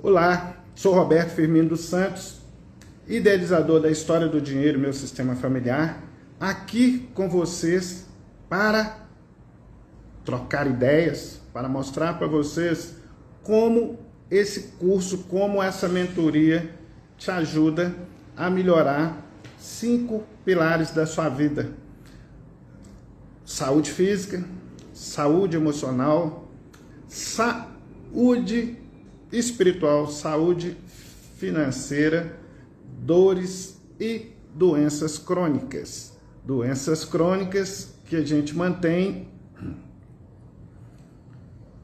Olá, sou Roberto Firmino dos Santos, idealizador da História do Dinheiro, meu sistema familiar, aqui com vocês para trocar ideias, para mostrar para vocês como esse curso, como essa mentoria te ajuda a melhorar 5 pilares da sua vida: saúde física, saúde emocional, saúde espiritual, saúde financeira, dores e doenças crônicas. Doenças crônicas que a gente mantém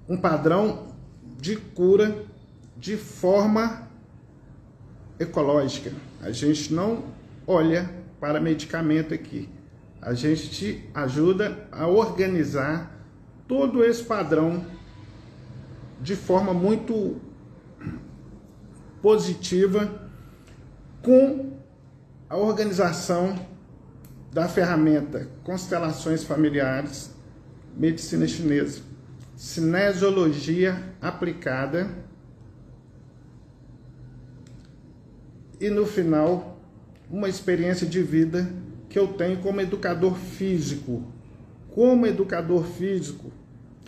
um padrão de cura de forma ecológica. A gente não olha para medicamento aqui. A gente te ajuda a organizar todo esse padrão de forma muito positiva com a organização da ferramenta Constelações Familiares, Medicina Chinesa, Cinesiologia aplicada e no final uma experiência de vida que eu tenho como educador físico. Como educador físico,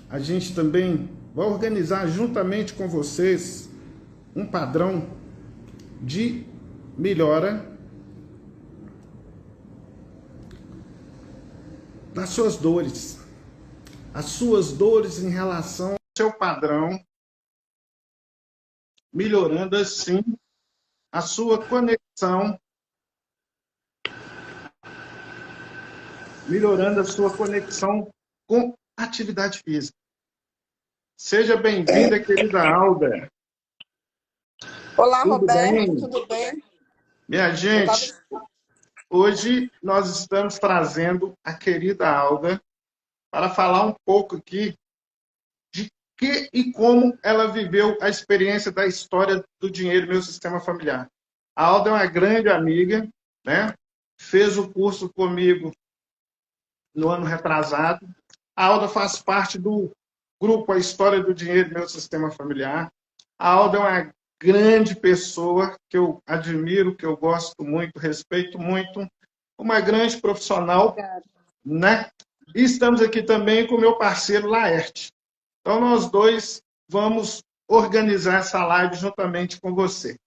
a gente também vai organizar juntamente com vocês um padrão de melhora das suas dores. As suas dores em relação ao seu padrão, melhorando assim a sua conexão, com atividade física. Seja bem-vinda, querida Alda. Olá, Tudo Roberto, bem? tudo bem? Minha gente, hoje nós estamos trazendo a querida Alda para falar um pouco aqui de que e como ela viveu a experiência da História do Dinheiro, meu sistema familiar. A Alda é uma grande amiga, né? Fez o curso comigo no ano retrasado. A Alda faz parte do grupo A História do Dinheiro, meu sistema familiar. A Alda é uma grande pessoa que eu admiro, que eu gosto muito, respeito muito, uma grande profissional. Obrigada. Né? E estamos aqui também com o meu parceiro Laerte. Então, nós dois vamos organizar essa live juntamente com você.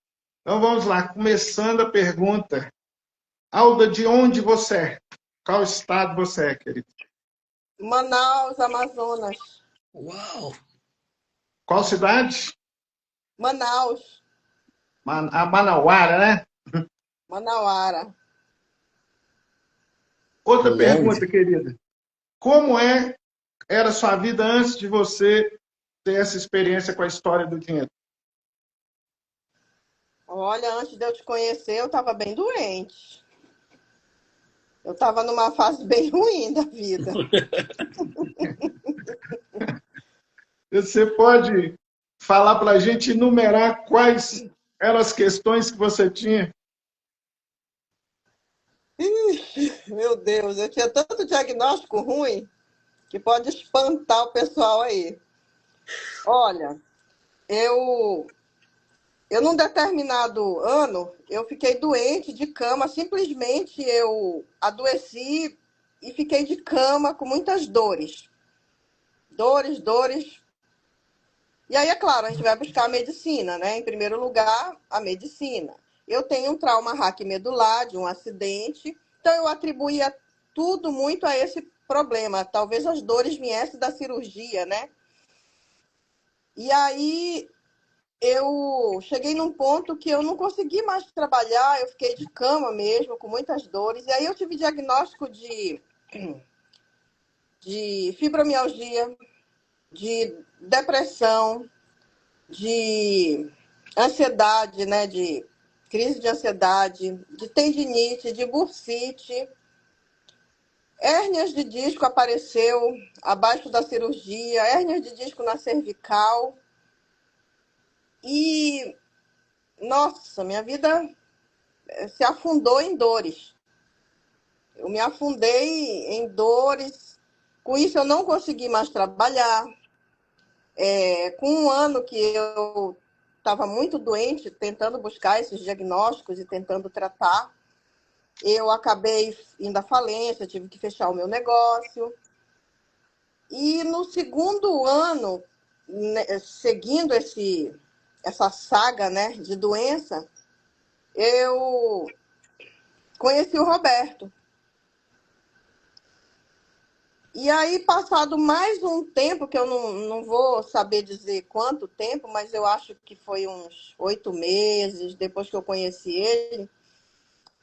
Então, vamos lá, começando a pergunta. Alda, de onde você é? Qual estado você é, querido? Manaus, Amazonas. Uau! Qual cidade? Manaus, A Manauara, né? Manauara. Outra Longe. pergunta, querida. Como era a sua vida antes de você ter essa experiência com a História do Dinheiro? Olha, antes de eu te conhecer, eu estava bem doente. Eu estava numa fase bem ruim da vida. Você pode falar para a gente, enumerar quais eram as questões que você tinha? Meu Deus, eu tinha tanto diagnóstico ruim que pode espantar o pessoal aí. Olha, eu num determinado ano, eu fiquei doente de cama, simplesmente eu adoeci e fiquei de cama com muitas dores. Dores. E aí, é claro, a gente vai buscar a medicina, né? Em primeiro lugar, a medicina. Eu tenho um trauma raquimedular de um acidente, então eu atribuía tudo muito a esse problema. Talvez as dores viessem da cirurgia, né? E aí eu cheguei num ponto que eu não consegui mais trabalhar, eu fiquei de cama mesmo, com muitas dores. E aí eu tive diagnóstico de fibromialgia, de depressão, de ansiedade, né? De crise de ansiedade, de tendinite, de bursite. Hérnias de disco apareceu abaixo da cirurgia, hérnias de disco na cervical. E, nossa, minha vida se afundou em dores. Eu me afundei em dores. Com isso, eu não consegui mais trabalhar. Com um ano que eu estava muito doente, tentando buscar esses diagnósticos e tentando tratar. Eu acabei indo à falência, tive que fechar o meu negócio. E no segundo ano, né, seguindo essa saga, né, de doença, eu conheci o Roberto. E aí, passado mais um tempo, que eu não vou saber dizer quanto tempo, mas eu acho que foi uns 8 meses, depois que eu conheci ele,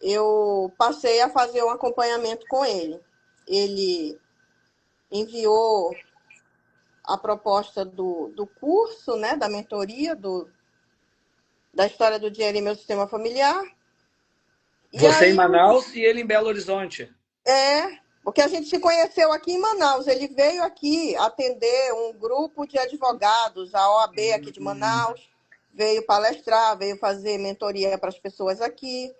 eu passei a fazer um acompanhamento com ele. Ele enviou a proposta do curso, né, da mentoria, da história do dinheiro em meu sistema familiar. E Você em aí, Manaus e ele em Belo Horizonte. porque a gente se conheceu aqui em Manaus. Ele veio aqui atender um grupo de advogados, a OAB aqui de Manaus, veio palestrar, veio fazer mentoria para as pessoas aqui,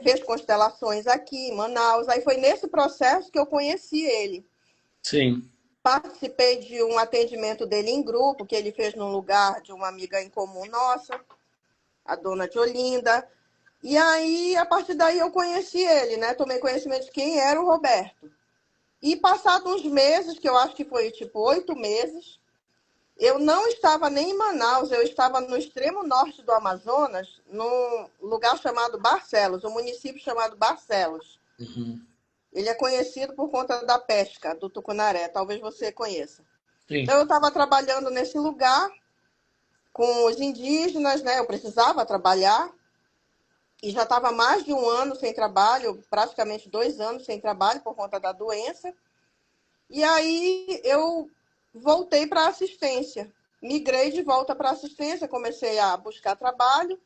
fez constelações aqui em Manaus. Aí foi nesse processo que eu conheci ele. Sim. Participei de um atendimento dele em grupo, que ele fez num lugar de uma amiga em comum nossa, a dona de Olinda. E aí, a partir daí, eu conheci ele, né? Tomei conhecimento de quem era o Roberto. E passados uns meses, que eu acho que foi tipo 8 meses, eu não estava nem em Manaus, eu estava no extremo norte do Amazonas, num lugar chamado Barcelos, um município chamado Barcelos. Uhum. Ele é conhecido por conta da pesca do tucunaré, talvez você conheça. Sim. Então, eu estava trabalhando nesse lugar com os indígenas, né? Eu precisava trabalhar e já estava mais de um ano sem trabalho, praticamente 2 anos sem trabalho por conta da doença. E aí eu voltei para a assistência, migrei de volta para a assistência, comecei a buscar trabalho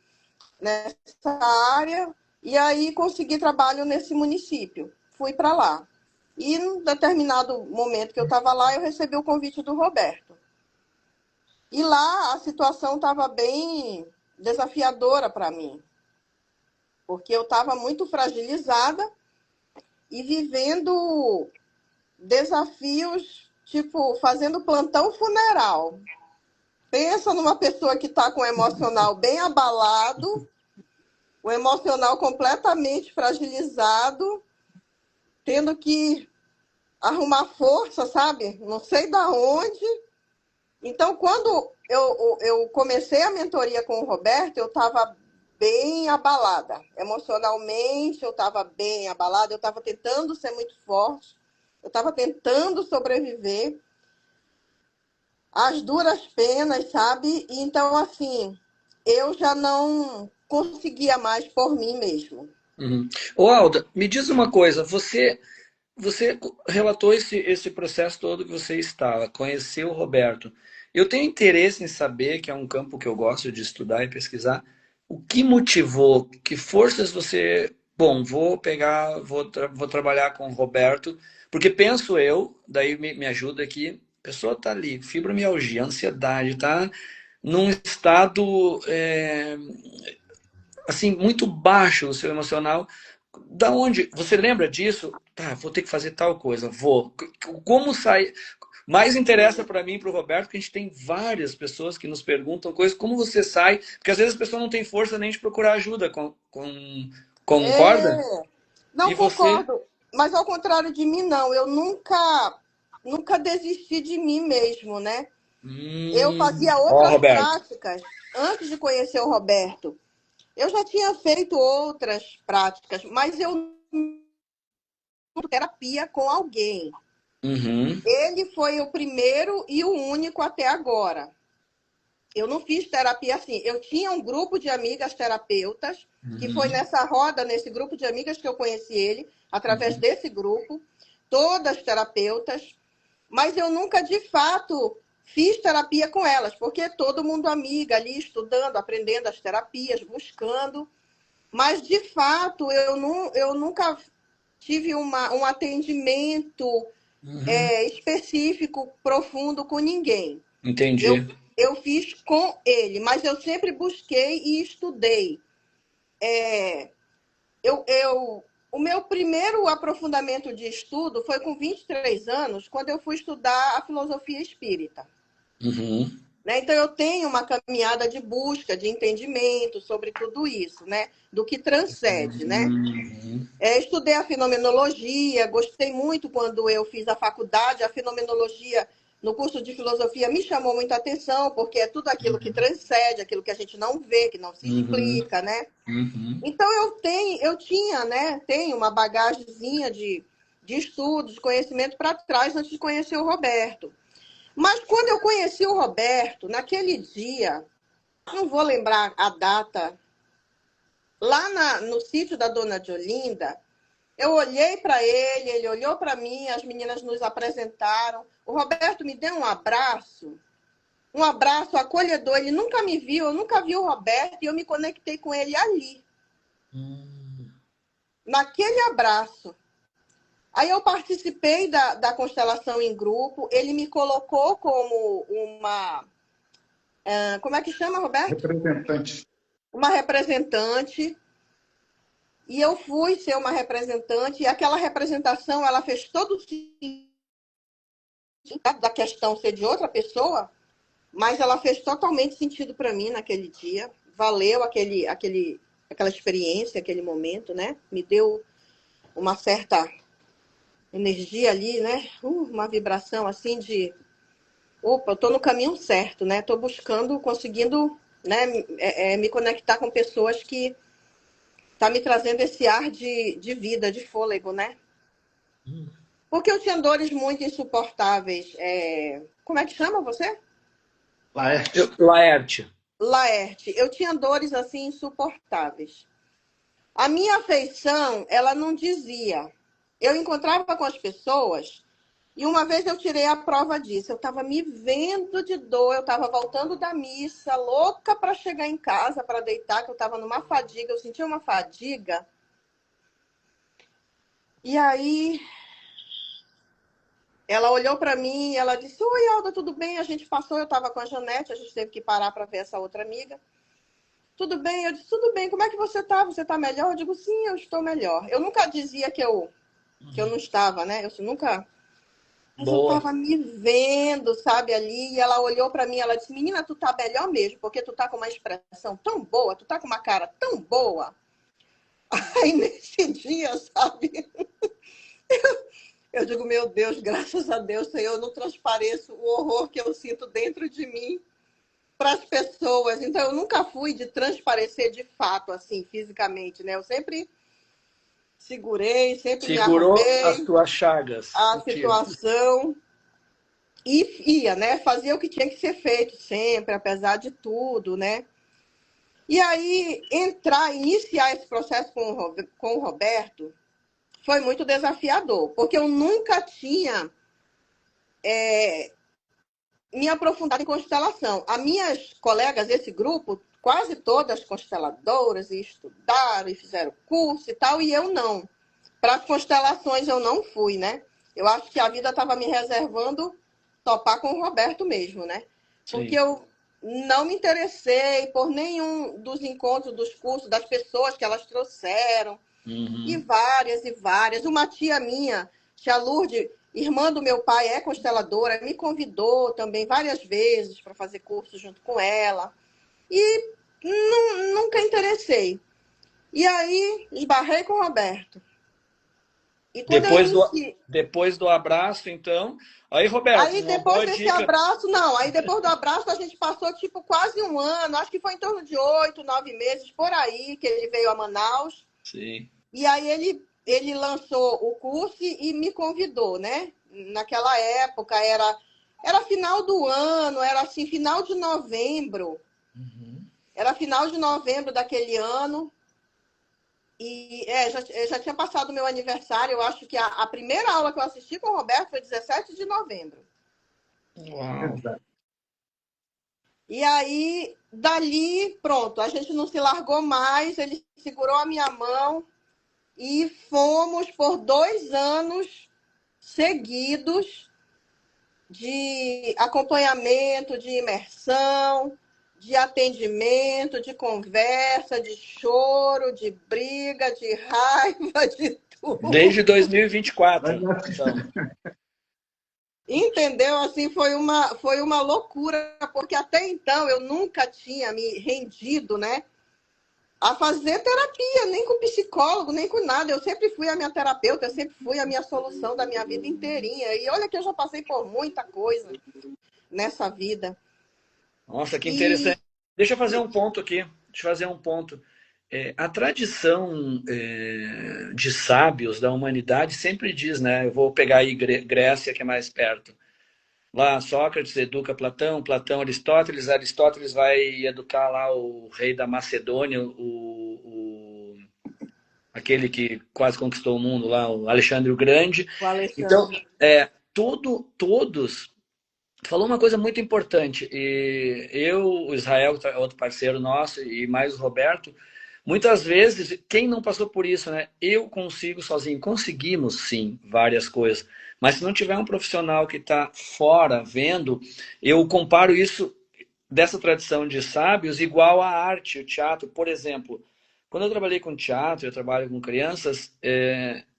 nessa área e aí consegui trabalho nesse município. Fui para lá. E em determinado momento que eu estava lá, eu recebi o convite do Roberto. E lá a situação estava bem desafiadora para mim, porque eu estava muito fragilizada e vivendo desafios, tipo, fazendo plantão funeral. Pensa numa pessoa que está com o emocional bem abalado, o emocional completamente fragilizado, tendo que arrumar força, sabe? Não sei da onde. Então, quando eu comecei a mentoria com o Roberto, eu estava bem abalada. Emocionalmente, eu estava bem abalada. Eu estava tentando ser muito forte. Eu estava tentando sobreviver às duras penas, sabe? E então, assim, eu já não conseguia mais por mim mesmo. Uhum. Ô, Alda, me diz uma coisa. Você relatou esse processo todo que você estava, conheceu o Roberto. Eu tenho interesse em saber, que é um campo que eu gosto de estudar e pesquisar, o que motivou, que forças você. Bom, vou trabalhar com o Roberto, porque penso eu, daí me ajuda aqui, a pessoa está ali, fibromialgia, ansiedade, está num estado assim muito baixo o seu emocional. Da onde? Você lembra disso? Tá, vou ter que fazer tal coisa, vou. Como sair? Mais interessa para mim e para o Roberto, que a gente tem várias pessoas que nos perguntam coisas, como você sai? Porque às vezes a pessoa não tem força nem de procurar ajuda. Concorda? Não E você? concordo, mas ao contrário de mim, não. Eu nunca desisti de mim mesmo, né? Eu fazia Ó, outras Roberto. práticas antes de conhecer o Roberto. Eu já tinha feito outras práticas, mas eu não terapia com alguém. Uhum. Ele foi o primeiro e o único até agora. Eu não fiz terapia assim. Eu tinha um grupo de amigas terapeutas, que foi nessa roda, nesse grupo de amigas que eu conheci ele, através desse grupo, todas terapeutas, mas eu nunca, de fato, fiz terapia com elas, porque todo mundo amiga ali, estudando, aprendendo as terapias, buscando, mas, de fato, eu nunca tive um atendimento específico, profundo com ninguém. Eu, Entendi. eu fiz com ele, mas eu sempre busquei e estudei. O meu primeiro aprofundamento de estudo foi com 23 anos, quando eu fui estudar a filosofia espírita. Uhum. né? Então, eu tenho uma caminhada de busca, de entendimento sobre tudo isso, né? Do que transcende, né? Uhum. Estudei a fenomenologia, gostei muito quando eu fiz a faculdade, a fenomenologia no curso de filosofia me chamou muita atenção, porque é tudo aquilo que transcende, aquilo que a gente não vê, que não se Uhum. explica, né? Uhum. Então eu tinha, né? Tenho uma bagagemzinha de estudos, de conhecimento para trás antes de conhecer o Roberto. Mas quando eu conheci o Roberto, naquele dia, não vou lembrar a data, lá no sítio da Dona de Olinda, eu olhei para ele, ele olhou para mim, as meninas nos apresentaram. O Roberto me deu um abraço acolhedor. Ele nunca me viu, eu nunca vi o Roberto e eu me conectei com ele ali, Uhum. naquele abraço. Aí eu participei da constelação em grupo, ele me colocou como uma... Como é que chama, Roberto? Representante. Uma representante. E eu fui ser uma representante, e aquela representação, ela fez todo o sentido da questão ser de outra pessoa, mas ela fez totalmente sentido para mim naquele dia. Valeu aquela experiência, aquele momento, né? Me deu uma certa energia ali, né? Uma vibração assim de, opa, eu tô no caminho certo, né? Tô buscando, conseguindo, né? Me conectar com pessoas que tá me trazendo esse ar de vida, de fôlego, né? Porque eu tinha dores muito insuportáveis. Como é que chama você? Laerte. Laerte. Laerte. Eu tinha dores assim insuportáveis. A minha afeição, ela não dizia. Eu encontrava com as pessoas e uma vez eu tirei a prova disso. Eu estava me vendo de dor, eu estava voltando da missa, louca para chegar em casa, para deitar, que eu estava numa fadiga, eu sentia uma fadiga. E aí ela olhou para mim e ela disse: Oi, Alda, tudo bem? A gente passou, eu estava com a Janete, a gente teve que parar para ver essa outra amiga. Tudo bem? Eu disse: tudo bem, como é que você está? Você está melhor? Eu digo: sim, eu estou melhor. Eu nunca dizia que eu não estava, né? Eu nunca. Mas eu Boa. estava me vendo, sabe, ali, e ela olhou para mim, ela disse: menina, tu tá melhor mesmo, porque tu tá com uma expressão tão boa, tu tá com uma cara tão boa. Aí nesse dia, sabe, eu digo: meu Deus, graças a Deus, Senhor, eu não transpareço o horror que eu sinto dentro de mim para as pessoas. Então eu nunca fui de transparecer de fato, assim, fisicamente, né? Eu sempre segurei, sempre me Segurou as arrumei tuas chagas a contigo. situação e ia, né? Fazia o que tinha que ser feito sempre, apesar de tudo, né? E aí, iniciar esse processo com o Roberto foi muito desafiador, porque eu nunca tinha me aprofundado em constelação. As minhas colegas desse grupo, quase todas consteladoras, e estudaram, e fizeram curso e tal, e eu não. Para as constelações eu não fui, né? Eu acho que a vida estava me reservando topar com o Roberto mesmo, né? Porque Sim. eu não me interessei por nenhum dos encontros, dos cursos, das pessoas que elas trouxeram. E Uhum. várias e várias. Uma tia minha, tia Lourdes, irmã do meu pai, é consteladora, me convidou também várias vezes para fazer curso junto com ela. E nunca interessei. E aí, esbarrei com o Roberto. E quando eu Depois do, iniciei. depois do abraço, então. Aí, Roberto, Aí uma depois boa desse dica. abraço, não. Aí depois do abraço a gente passou tipo quase um ano, acho que foi em torno de 8, 9 meses por aí que ele veio a Manaus. Sim. E aí ele lançou o curso e me convidou, né? Naquela época era final do ano, era assim, final de novembro. Uhum. Era final de novembro daquele ano. E já tinha passado o meu aniversário. Eu acho que a primeira aula que eu assisti com o Roberto foi 17 de novembro. Uau. E aí, dali, pronto, a gente não se largou mais. Ele segurou a minha mão e fomos por 2 anos seguidos de acompanhamento, de imersão, de atendimento, de conversa, de choro, de briga, de raiva, de tudo. Desde 2024, então. Entendeu? Assim, foi uma loucura, porque até então eu nunca tinha me rendido, né, a fazer terapia, nem com psicólogo, nem com nada. Eu sempre fui a minha terapeuta, eu sempre fui a minha solução da minha vida inteirinha. E olha que eu já passei por muita coisa nessa vida. Nossa, que E interessante. Deixa eu fazer um ponto aqui. Deixa eu fazer um ponto. A tradição de sábios da humanidade sempre diz, né? Eu vou pegar aí Grécia, que é mais perto. Lá Sócrates educa Platão, Platão Aristóteles, Aristóteles vai educar lá o rei da Macedônia, aquele que quase conquistou o mundo lá, o Alexandre o Grande. o Então, Alexandre. todos falou uma coisa muito importante. E eu, o Israel, outro parceiro nosso, e mais o Roberto, muitas vezes, quem não passou por isso, né? Eu consigo sozinho. Conseguimos, sim, várias coisas. Mas se não tiver um profissional que está fora, vendo, eu comparo isso dessa tradição de sábios igual à arte, o teatro. Por exemplo, quando eu trabalhei com teatro, eu trabalho com crianças,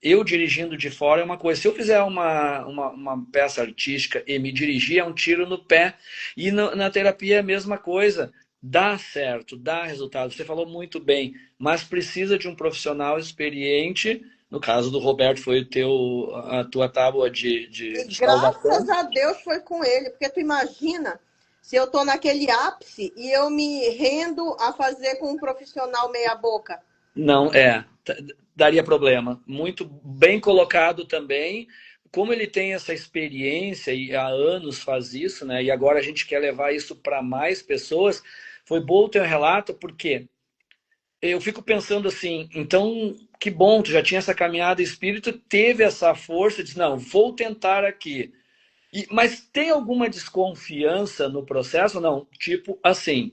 eu dirigindo de fora é uma coisa. Se eu fizer uma peça artística e me dirigir, é um tiro no pé. E na terapia é a mesma coisa. Dá certo, dá resultado. Você falou muito bem, mas precisa de um profissional experiente. No caso do Roberto, foi a tua tábua E de graças salvação. a Deus foi com ele, porque tu imagina se eu tô naquele ápice e eu me rendo a fazer com um profissional meia boca. Não, daria problema. Muito bem colocado também. Como ele tem essa experiência e há anos faz isso, né? E agora a gente quer levar isso para mais pessoas. Foi bom o teu relato, porque eu fico pensando assim, então, que bom, tu já tinha essa caminhada espírita, teve essa força, disse, não, vou tentar aqui. Mas tem alguma desconfiança no processo? Não, tipo assim,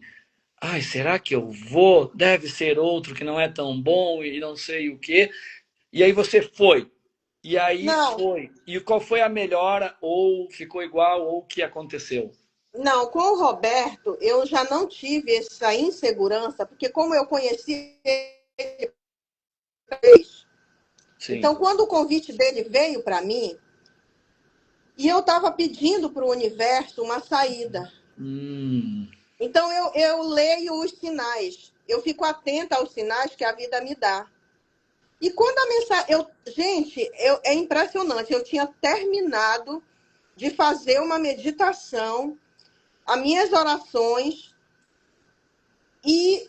ai, será que eu vou? Deve ser outro que não é tão bom e não sei o quê. E aí você foi. E aí Não, foi. E qual foi a melhora? Ou ficou igual? Ou o que aconteceu? não, com o Roberto eu já não tive essa insegurança, porque como eu conheci ele, Sim. então quando o convite dele veio para mim, e eu estava pedindo para o universo uma saída. Hum, Então eu leio os sinais, eu fico atenta aos sinais que a vida me dá. E quando a mensagem. Gente, é impressionante. Eu tinha terminado de fazer uma meditação, as minhas orações, e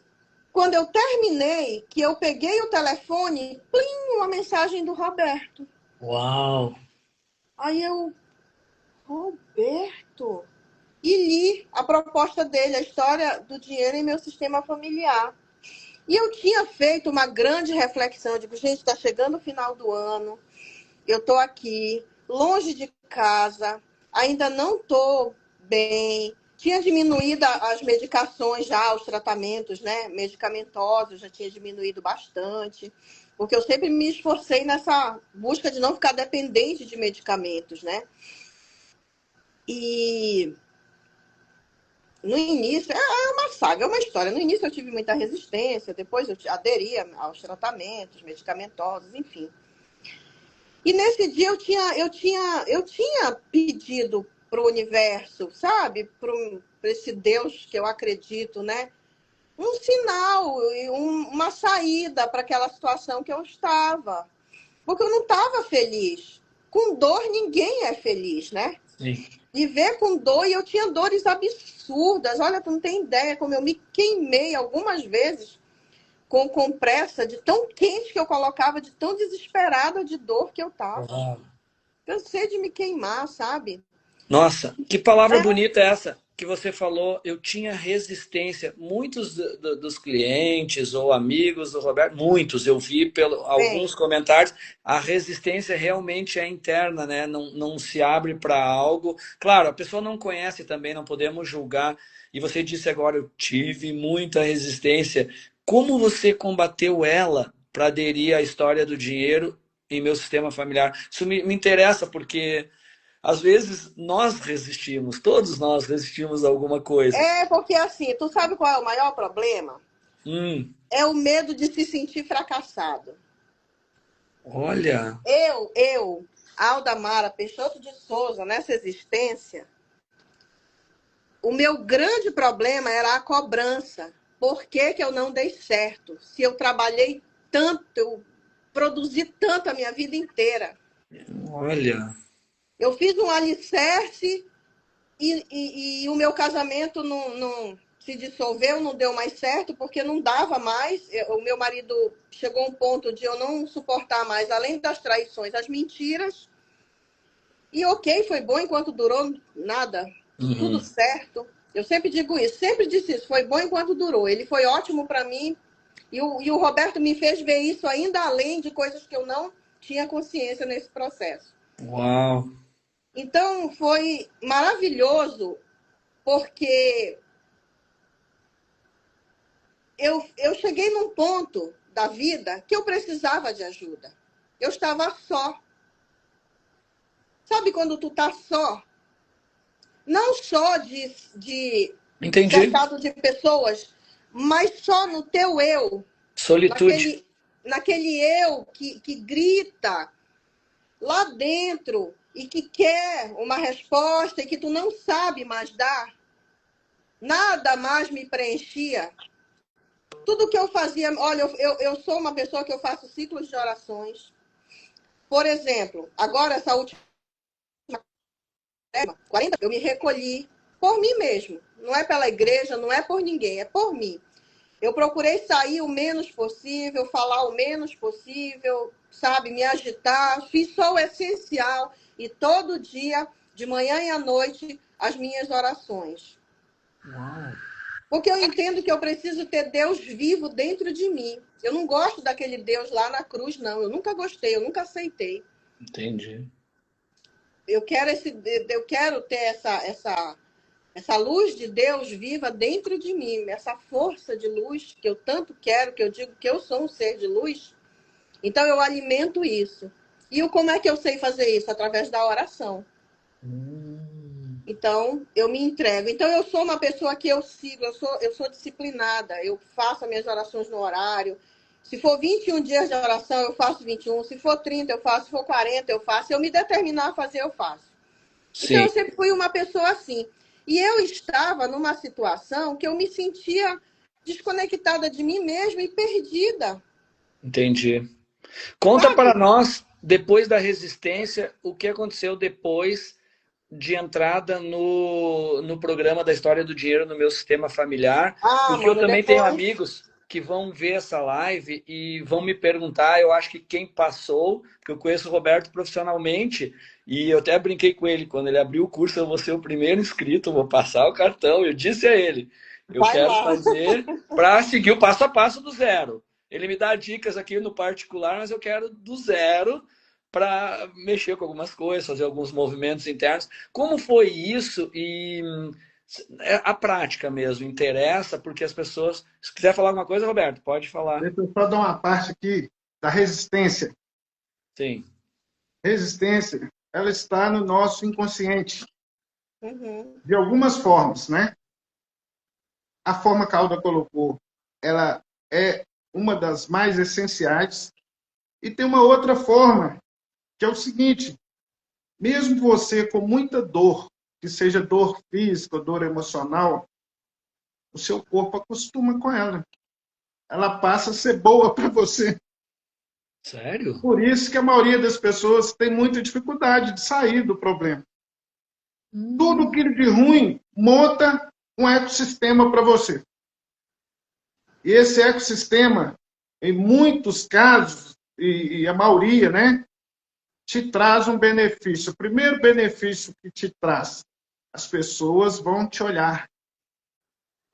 quando eu terminei, que eu peguei o telefone, plim, uma mensagem do Roberto. uau! Aí eu, Roberto, e li a proposta dele, a história do dinheiro em meu sistema familiar. E eu tinha feito uma grande reflexão, digo, gente, está chegando o final do ano, eu estou aqui, longe de casa, ainda não estou bem. Tinha diminuído as medicações já, os tratamentos, né, medicamentosos, já tinha diminuído bastante, porque eu sempre me esforcei nessa busca de não ficar dependente de medicamentos, né? E no início, é uma saga, é uma história. No início eu tive muita resistência, depois eu aderia aos tratamentos medicamentosos, enfim. E nesse dia eu tinha pedido para o universo, sabe? Para esse Deus que eu acredito, né? Um sinal, uma saída para aquela situação que eu estava. Porque eu não estava feliz. Com dor, ninguém é feliz, né? Sim. Viver com dor, e eu tinha dores absurdas. Olha, tu não tem ideia como eu me queimei algumas vezes com compressa, de tão quente que eu colocava, de tão desesperada de dor que eu estava. Uau. Cansei de me queimar, sabe? Nossa, que palavra É, bonita é essa que você falou. Eu tinha resistência. Muitos dos clientes ou amigos do Roberto, muitos, eu vi pelo alguns tem. comentários, a resistência realmente é interna, né? Não se abre para algo. Claro, a pessoa não conhece também, não podemos julgar. E você disse agora, eu tive muita resistência. Como você combateu ela para aderir à história do dinheiro em meu sistema familiar? Isso me interessa porque às vezes nós resistimos, todos nós resistimos a alguma coisa. É porque assim, tu sabe qual é o maior problema? Hum, É o medo de se sentir fracassado. olha, Eu Aldamara Peixoto de Souza, nessa existência, o meu grande problema era a cobrança. Por que que eu não dei certo? Se eu trabalhei tanto, eu produzi tanto a minha vida inteira. Olha, Eu fiz um alicerce e o meu casamento não se dissolveu, não deu mais certo, porque não dava mais. O meu marido chegou a um ponto de eu não suportar mais, além das traições, as mentiras. E ok, foi bom enquanto durou, nada, tudo uhum. certo. Eu sempre digo isso, sempre disse isso, foi bom enquanto durou. Ele foi ótimo para mim e o Roberto me fez ver isso ainda além de coisas que eu não tinha consciência nesse processo. Uau, Então foi maravilhoso porque eu cheguei num ponto da vida que eu precisava de ajuda. Eu estava só. Sabe quando tu tá só? Não só de entendi. cercado de pessoas, mas só no teu eu. Solitude. Naquele eu que grita lá dentro e que quer uma resposta e que tu não sabe mais dar. Nada mais me preenchia. Tudo que eu fazia, olha, eu sou uma pessoa que eu faço ciclos de orações. Por exemplo, agora essa última 40, eu me recolhi por mim mesmo. Não é pela igreja, não é por ninguém, é por mim. Eu procurei sair o menos possível, falar o menos possível, sabe, me agitar. Fiz só o essencial e todo dia, de manhã e à noite, as minhas orações. Uau, Porque eu entendo que eu preciso ter Deus vivo dentro de mim. Eu não gosto daquele Deus lá na cruz, não. Eu nunca gostei, eu nunca aceitei. entendi. Eu quero ter essa luz de Deus viva dentro de mim, essa força de luz que eu tanto quero, que eu digo que eu sou um ser de luz. Então eu alimento isso. Como é que eu sei fazer isso? Através da oração. Então, eu me entrego. Então, eu sou uma pessoa que eu sigo, eu sou disciplinada, eu faço as minhas orações no horário. Se for 21 dias de oração, eu faço 21. Se for 30, eu faço. Se for 40, eu faço. Se eu me determinar a fazer, eu faço. Então, Sim, eu sempre fui uma pessoa assim. E eu estava numa situação que eu me sentia desconectada de mim mesma e perdida, entendi. Conta para sabe? nós, depois da resistência, o que aconteceu depois de entrada no programa da História do Dinheiro no meu sistema familiar, Ah, porque eu mano, também tenho depois. amigos que vão ver essa live e vão me perguntar, eu acho que quem passou, porque eu conheço o Roberto profissionalmente, e eu até brinquei com ele, quando ele abriu o curso, eu vou ser o primeiro inscrito, eu vou passar o cartão, eu disse a ele, eu Vai quero lá. fazer para seguir o passo a passo do zero. Ele me dá dicas aqui no particular, mas eu quero do zero para mexer com algumas coisas, fazer alguns movimentos internos. Como foi isso? E a prática mesmo interessa, porque as pessoas. Se quiser falar alguma coisa, Roberto, pode falar. Deixa eu só dar uma parte aqui da resistência. Sim. Resistência, ela está no nosso inconsciente, Uhum. de algumas formas, né? A forma que a Alda colocou, ela é uma das mais essenciais. E tem uma outra forma, que é o seguinte: mesmo você com muita dor, que seja dor física, dor emocional, o seu corpo acostuma com ela. Ela passa a ser boa para você. Sério? Por isso que a maioria das pessoas tem muita dificuldade de sair do problema. Tudo Hum, aquilo de ruim monta um ecossistema para você. E esse ecossistema, em muitos casos, e a maioria, né, te traz um benefício. O primeiro benefício que te traz, as pessoas vão te olhar,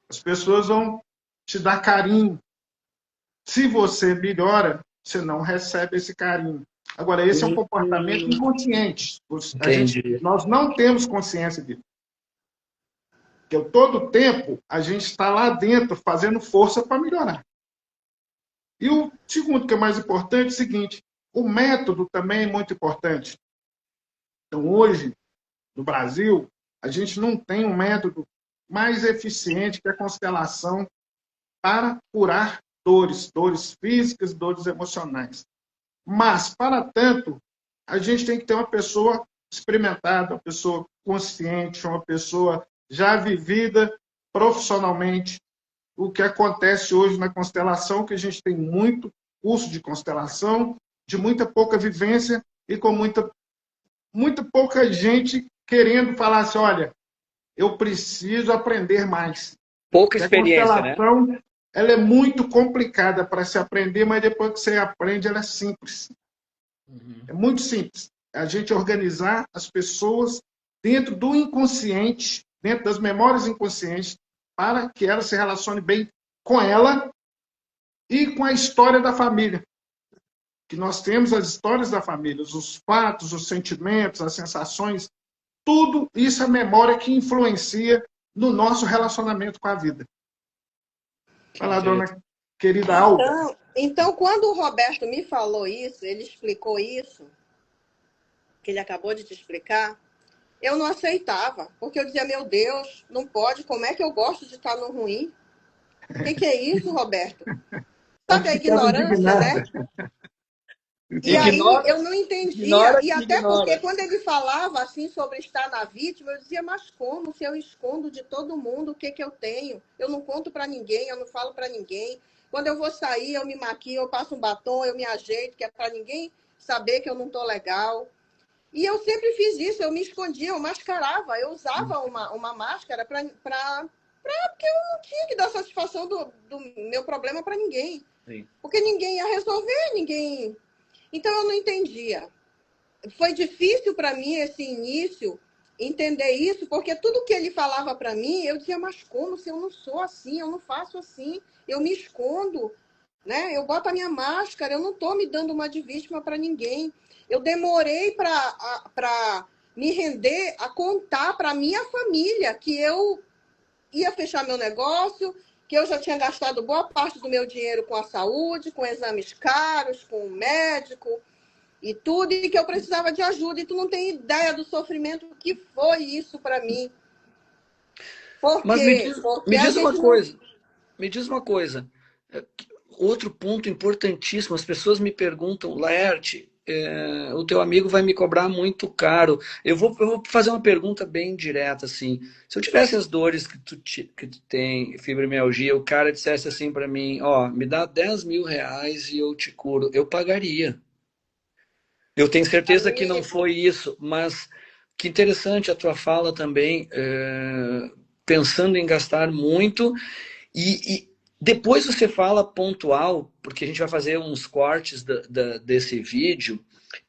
as pessoas vão te dar carinho. Se você melhora, você não recebe esse carinho. Agora, esse é um comportamento inconsciente. entendi. Nós não temos consciência disso. Porque todo tempo a gente está lá dentro fazendo força para melhorar. E o segundo, que é mais importante, é o seguinte: o método também é muito importante. Então, hoje, no Brasil, a gente não tem um método mais eficiente que a constelação para curar dores, dores físicas, dores emocionais. Mas, para tanto, a gente tem que ter uma pessoa experimentada, uma pessoa consciente, uma pessoa já vivida profissionalmente. O que acontece hoje na constelação, que a gente tem muito curso de constelação, de muita pouca vivência e com muita pouca gente querendo falar assim, olha, eu preciso aprender mais. Pouca E a experiência, né? constelação, ela é muito complicada para se aprender, mas depois que você aprende, ela é simples. É muito simples. É a gente organizar as pessoas dentro do inconsciente, dentro das memórias inconscientes, para que ela se relacione bem com ela e com a história da família. Que nós temos as histórias da família, os fatos, os sentimentos, as sensações, tudo isso é memória que influencia no nosso relacionamento com a vida. Fala, dona querida Alda. Então, quando o Roberto me falou isso, ele explicou isso, que ele acabou de te explicar, eu não aceitava, porque eu dizia, meu Deus, não pode, como é que eu gosto de estar no ruim? O que é isso, Roberto? Sabe a ignorância, né? E aí eu não entendia, e até porque quando ele falava assim sobre estar na vítima, eu dizia, mas como se eu escondo de todo mundo o que eu tenho? Eu não conto para ninguém, eu não falo para ninguém. Quando eu vou sair, eu me maquio, eu passo um batom, eu me ajeito, que é para ninguém saber que eu não tô legal. E eu sempre fiz isso, eu me escondia, eu mascarava, eu usava uma máscara porque eu não tinha que dar satisfação do meu problema para ninguém. Sim. Porque ninguém ia resolver, ninguém... Então eu não entendia. Foi difícil para mim esse início entender isso, porque tudo que ele falava para mim, eu dizia, mas como se eu não sou assim, eu não faço assim, eu me escondo, né? Eu boto a minha máscara, eu não estou me dando uma de vítima para ninguém. Eu demorei para me render a contar para minha família que eu ia fechar meu negócio, que eu já tinha gastado boa parte do meu dinheiro com a saúde, com exames caros, com o médico e tudo, e que eu precisava de ajuda. E tu não tem ideia do sofrimento que foi isso para mim. Mas me diz uma coisa. Me diz uma coisa. Outro ponto importantíssimo. As pessoas me perguntam, Laerte, o teu amigo vai me cobrar muito caro. Eu vou fazer uma pergunta bem direta, assim. Se eu tivesse as dores que tu tem, fibromialgia, o cara dissesse assim para mim, ó, me dá 10 mil reais e eu te curo, eu pagaria. Eu tenho certeza que não foi isso, mas que interessante a tua fala também, pensando em gastar muito. E depois você fala pontual, porque a gente vai fazer uns cortes desse vídeo.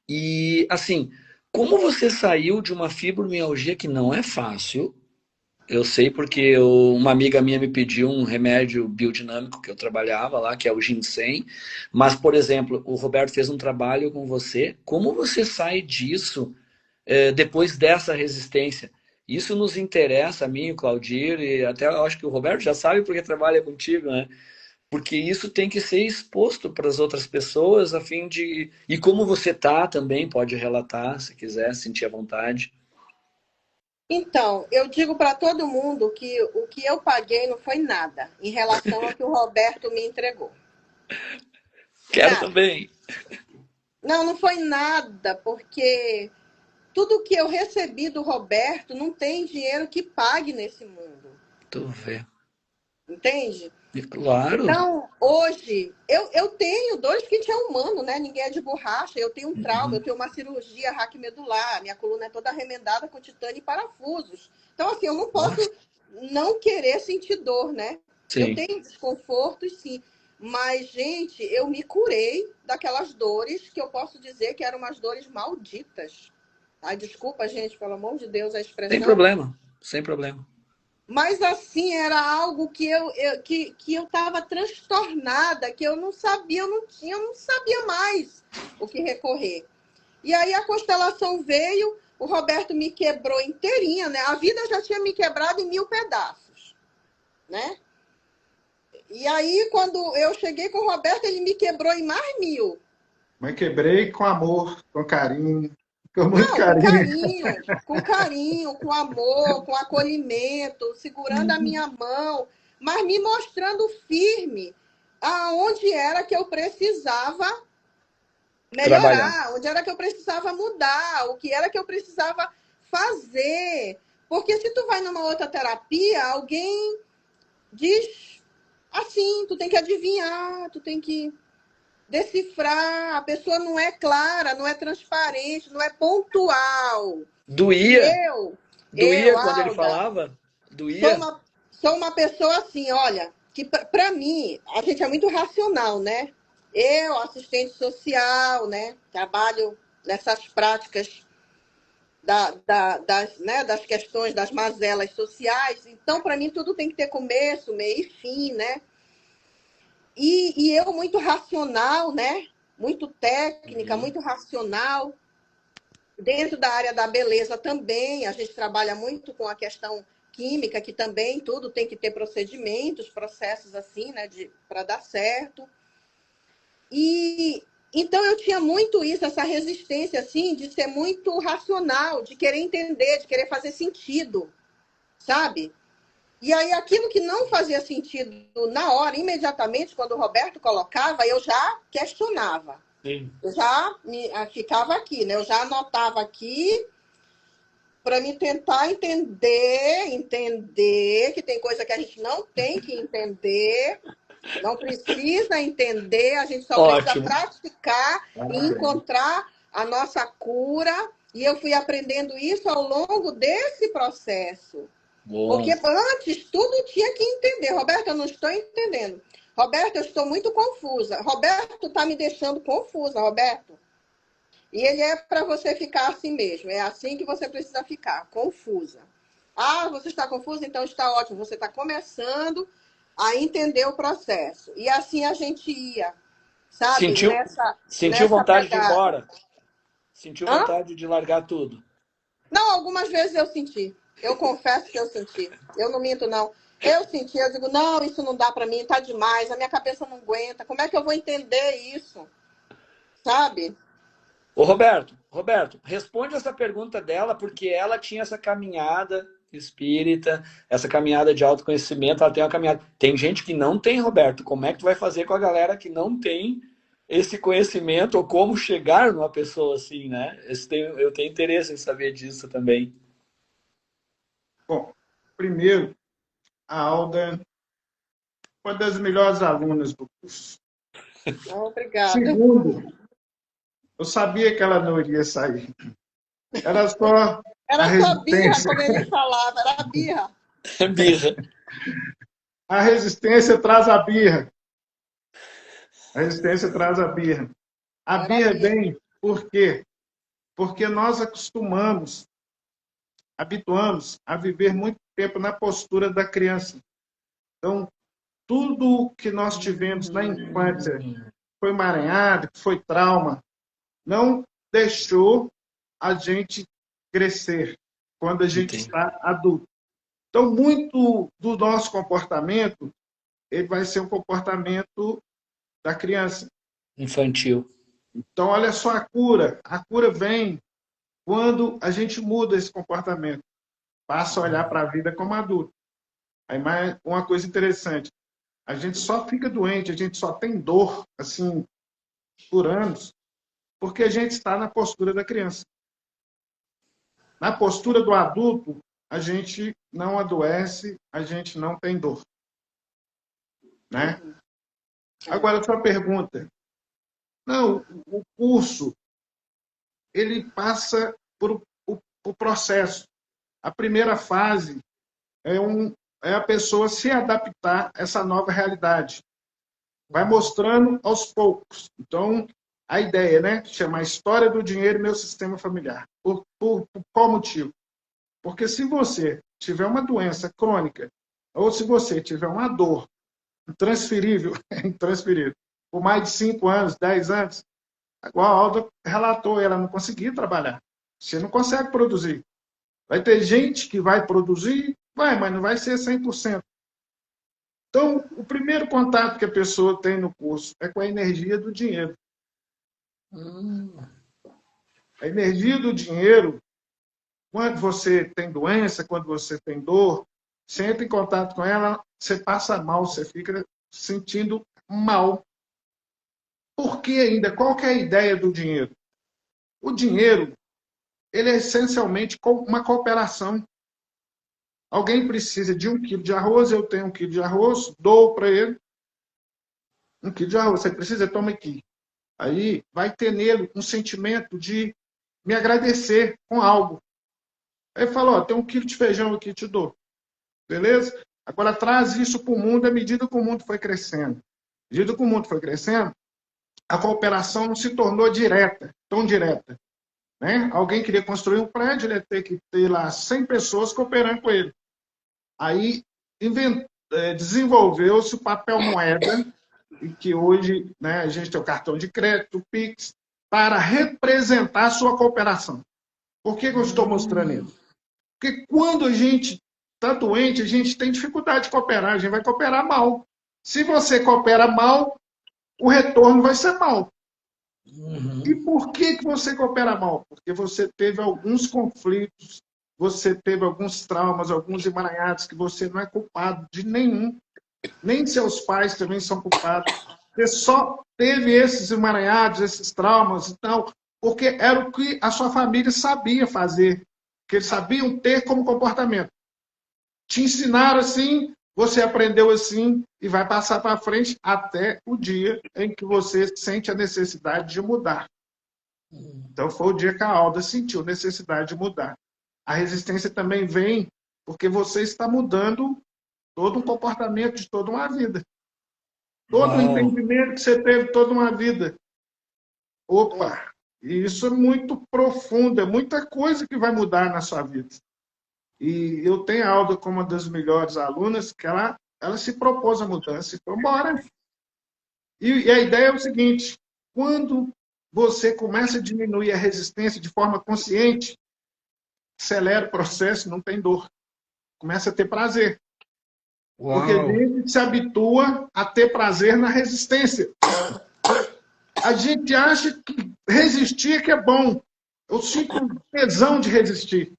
E assim, como você saiu de uma fibromialgia que não é fácil? Eu sei porque uma amiga minha me pediu um remédio biodinâmico que eu trabalhava lá, que é o ginseng. Mas, por exemplo, o Roberto fez um trabalho com você. Como você sai disso depois dessa resistência? Isso nos interessa, a mim, o Claudir, e até eu acho que o Roberto já sabe porque trabalha contigo, né? Porque isso tem que ser exposto para as outras pessoas a fim de... E como você tá também, pode relatar, se quiser, sentir à vontade. Então, eu digo para todo mundo que o que eu paguei não foi nada em relação ao que o Roberto me entregou. Quero Nada. também. Não foi nada, porque tudo que eu recebi do Roberto não tem dinheiro que pague nesse mundo. Tu vê. Entende? Claro. Então, hoje, eu tenho 2 kits humanos, né? Ninguém é de borracha, eu tenho um trauma, eu tenho uma cirurgia raquimedular, minha coluna é toda remendada com titânio e parafusos. Então, assim, eu não posso não querer sentir dor, né? Sim. Eu tenho desconfortos, sim. Mas, gente, eu me curei daquelas dores que eu posso dizer que eram umas dores malditas. Ai, desculpa, gente, pelo amor de Deus, a expressão. Sem problema, sem problema. Mas assim, era algo que eu estava transtornada, que eu não sabia, eu não sabia mais o que recorrer. E aí a constelação veio, o Roberto me quebrou inteirinha, né? A vida já tinha me quebrado em 1000 pedaços, né? E aí, quando eu cheguei com o Roberto, ele me quebrou em mais 1000. Mas quebrei com amor, com carinho. Com muito carinho. Com carinho, com amor, com acolhimento, segurando a minha mão, mas me mostrando firme aonde era que eu precisava trabalhar. melhorar, onde era que eu precisava mudar, o que era que eu precisava fazer. Porque se tu vai numa outra terapia, alguém diz assim, tu tem que adivinhar, tu tem que decifrar, a pessoa não é clara, não é transparente, não é pontual. E Doía? eu, Doía quando ele Alda, falava? sou Doía? uma, sou uma pessoa assim, olha, que para mim, a gente é muito racional, né? Eu, assistente social, né? Trabalho nessas práticas das questões das mazelas sociais. Então, para mim, tudo tem que ter começo, meio e fim, né? E eu muito racional, né? Muito técnica, Uhum. muito racional. Dentro da área da beleza também, a gente trabalha muito com a questão química, que também tudo tem que ter procedimentos, processos assim, né, para dar certo. E então eu tinha muito isso, essa resistência assim, de ser muito racional, de querer entender, de querer fazer sentido, sabe? E aí aquilo que não fazia sentido na hora, imediatamente, quando o Roberto colocava, eu já questionava. Sim. Eu já ficava aqui, né? Eu já anotava aqui para me tentar entender que tem coisa que a gente não tem que entender, não precisa entender, a gente só precisa Ótimo. praticar e Parabéns. encontrar a nossa cura. E eu fui aprendendo isso ao longo desse processo. Porque Bom. antes tudo tinha que entender. Roberto, eu não estou entendendo. Roberto, eu estou muito confusa. Roberto está me deixando confusa, Roberto. E ele é para você ficar assim mesmo. É assim que você precisa ficar, confusa. Ah, você está confusa? Então está ótimo. Você está começando a entender o processo. E assim a gente ia, sabe, Sentiu, sentiu nessa vontade de ir pegada. embora? Sentiu Hã? vontade de largar tudo? Não, algumas vezes eu senti. Eu confesso que eu senti. Eu não minto, não. Eu senti, eu digo, não, isso não dá para mim, tá demais, a minha cabeça não aguenta. Como é que eu vou entender isso? Sabe? Ô, Roberto, responde essa pergunta dela, porque ela tinha essa caminhada espírita, essa caminhada de autoconhecimento, ela tem uma caminhada. Tem gente que não tem, Roberto. Como é que tu vai fazer com a galera que não tem esse conhecimento ou como chegar numa pessoa assim, né? Eu tenho interesse em saber disso também. Bom, primeiro, a Alda, uma das melhores alunas do curso. Obrigada. Segundo, eu sabia que ela não iria sair. Era só a Era só birra, resistência. como ele falava, era birra. Birra. A resistência traz a birra. A resistência traz a birra. A Era birra birra. vem por quê? Porque nós habituamos a viver muito tempo na postura da criança. Então, tudo que nós tivemos na infância foi emaranhado, foi trauma, não deixou a gente crescer quando a gente Entendi. está adulto. Então, muito do nosso comportamento, ele vai ser um comportamento da criança. Infantil. Então, olha só a cura. A cura vem quando a gente muda esse comportamento, passa a olhar para a vida como adulto. Aí, mais uma coisa interessante, a gente só fica doente, a gente só tem dor, assim, por anos, porque a gente está na postura da criança. Na postura do adulto, a gente não adoece, a gente não tem dor, né? Agora, a sua pergunta. Não, o curso, ele passa por o processo. A primeira fase é a pessoa se adaptar a essa nova realidade. Vai mostrando aos poucos. Então, a ideia, né? Chama História do Dinheiro e Meu Sistema Familiar. Por qual motivo? Porque se você tiver uma doença crônica, ou se você tiver uma dor intransferível, intransferível, por mais de 5 anos, 10 anos, igual a Alda relatou, ela não conseguia trabalhar. Você não consegue produzir. Vai ter gente que vai produzir, vai, mas não vai ser 100%. Então, o primeiro contato que a pessoa tem no curso é com a energia do dinheiro. A energia do dinheiro, quando você tem doença, quando você tem dor, você entra em contato com ela, você passa mal, você fica sentindo mal. Por que ainda? Qual que é a ideia do dinheiro? O dinheiro, ele é essencialmente uma cooperação. Alguém precisa de 1 quilo de arroz, eu tenho 1 quilo de arroz, dou para ele 1 quilo de arroz. Você precisa, toma aqui. Aí vai ter nele um sentimento de me agradecer com algo. Aí fala, ó, tem 1 quilo de feijão aqui, te dou. Beleza? Agora traz isso para o mundo à medida que o mundo foi crescendo. À medida que o mundo foi crescendo, a cooperação não se tornou direta, tão direta. Né? Alguém queria construir um prédio, ele ia ter que ter lá 100 pessoas cooperando com ele. Aí desenvolveu-se o papel moeda, e que hoje, né, a gente tem o cartão de crédito, o Pix, para representar a sua cooperação. Por que eu estou mostrando isso? Porque quando a gente está doente, a gente tem dificuldade de cooperar, a gente vai cooperar mal. Se você coopera mal, o retorno vai ser mal. E por que você coopera mal? Porque você teve alguns conflitos, você teve alguns traumas, alguns emaranhados que você não é culpado de nenhum. Nem seus pais também são culpados. Você só teve esses emaranhados, esses traumas e tal, porque era o que a sua família sabia fazer, que eles sabiam ter como comportamento. Te ensinaram assim, você aprendeu assim e vai passar para frente até o dia em que você sente a necessidade de mudar. Então foi o dia que a Alda sentiu necessidade de mudar. A resistência também vem porque você está mudando todo um comportamento de toda uma vida. Todo o entendimento que você teve toda uma vida. Opa! E isso é muito profundo, é muita coisa que vai mudar na sua vida. E eu tenho a Alda como uma das melhores alunas, que ela se propôs a mudança e foi embora. E a ideia é o seguinte, quando você começa a diminuir a resistência de forma consciente, acelera o processo, não tem dor. Começa a ter prazer. Porque a gente se habitua a ter prazer na resistência. A gente acha que resistir que é bom. Eu sinto tesão de resistir.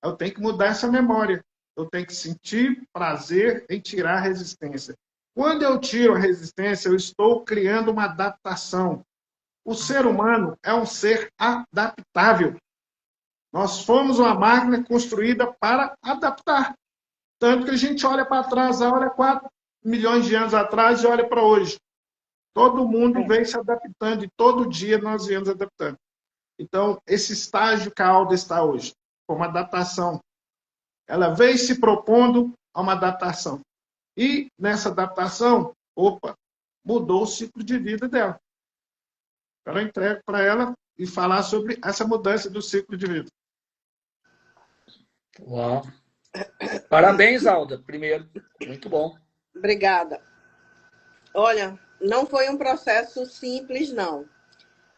Eu tenho que mudar essa memória. Eu tenho que sentir prazer em tirar a resistência. Quando eu tiro a resistência, eu estou criando uma adaptação. O ser humano é um ser adaptável. Nós fomos uma máquina construída para adaptar. Tanto que a gente olha para trás, olha 4 milhões de anos atrás e olha para hoje. Todo mundo vem se adaptando e todo dia nós viemos adaptando. Então, esse estágio que a Alda está hoje, como adaptação, ela vem se propondo a uma adaptação. E nessa adaptação, mudou o ciclo de vida dela. Eu entrego para ela e falar sobre essa mudança do ciclo de vida. Uau! Parabéns, Alda, primeiro. Muito bom. Obrigada. Olha, não foi um processo simples, não.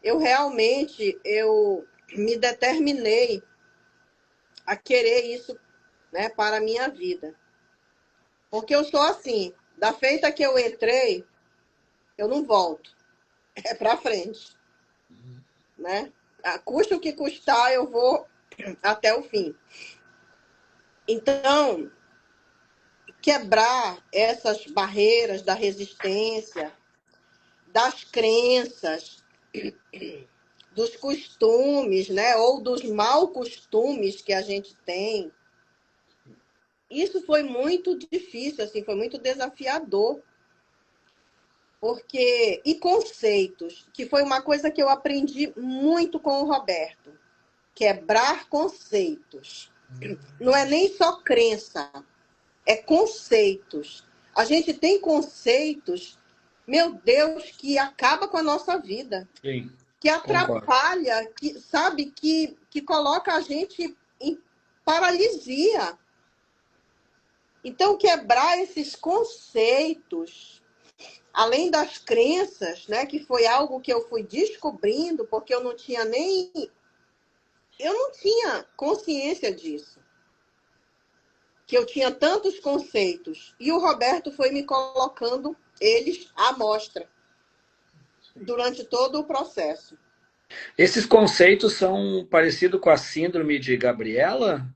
Eu me determinei a querer isso, né, para a minha vida. Porque eu sou assim, da feita que eu entrei, eu não volto. É para frente. Né? Custa o que custar, eu vou até o fim. Então, quebrar essas barreiras da resistência, das crenças, dos costumes, né? Ou dos maus costumes que a gente tem. Isso foi muito difícil, assim, foi muito desafiador. E conceitos, que foi uma coisa que eu aprendi muito com o Roberto. Quebrar conceitos. Não é nem só crença, é conceitos. A gente tem conceitos, meu Deus, que acaba com a nossa vida. Sim, que atrapalha, que coloca a gente em paralisia. Então, quebrar esses conceitos, além das crenças, né, que foi algo que eu fui descobrindo, porque eu não tinha consciência disso. Que eu tinha tantos conceitos. E o Roberto foi me colocando eles à mostra durante todo o processo. Esses conceitos são parecidos com a síndrome de Gabriela?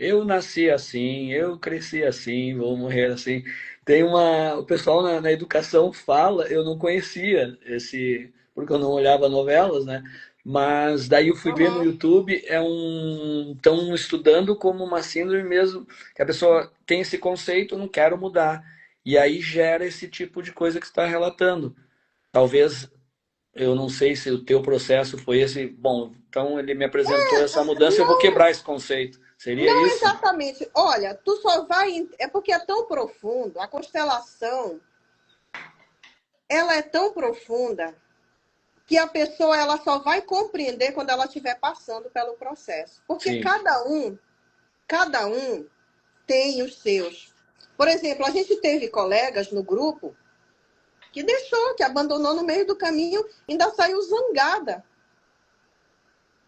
Eu nasci assim, eu cresci assim, vou morrer assim. Tem uma. O pessoal na educação fala, eu não conhecia esse, porque eu não olhava novelas, né? Mas daí eu fui ver no Aham. YouTube, estão estudando como uma síndrome mesmo, que a pessoa tem esse conceito, não quero mudar. E aí gera esse tipo de coisa que você está relatando. Talvez, eu não sei se o teu processo foi esse. Bom, então ele me apresentou essa mudança, eu vou Não, quebrar esse conceito. Seria não isso? exatamente. Olha, tu só vai. É porque é tão profundo, a constelação, ela é tão profunda que a pessoa ela só vai compreender quando ela estiver passando pelo processo. Porque Sim. cada um tem os seus. Por exemplo, a gente teve colegas no grupo que deixou, que abandonou no meio do caminho, ainda saiu zangada.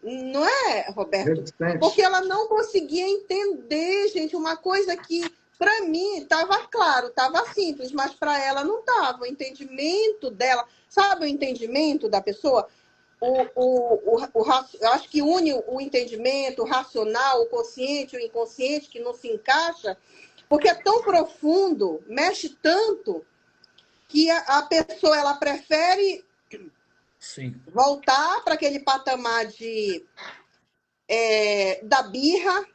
Não é, Roberto? Porque Resistente. ela não conseguia entender, gente, uma coisa que para mim estava claro, estava simples, mas para ela não estava. O entendimento dela, sabe o entendimento da pessoa? Eu acho que une o entendimento, o racional, o consciente, o inconsciente, que não se encaixa, porque é tão profundo, mexe tanto, que a pessoa ela prefere Sim. voltar para aquele patamar da birra,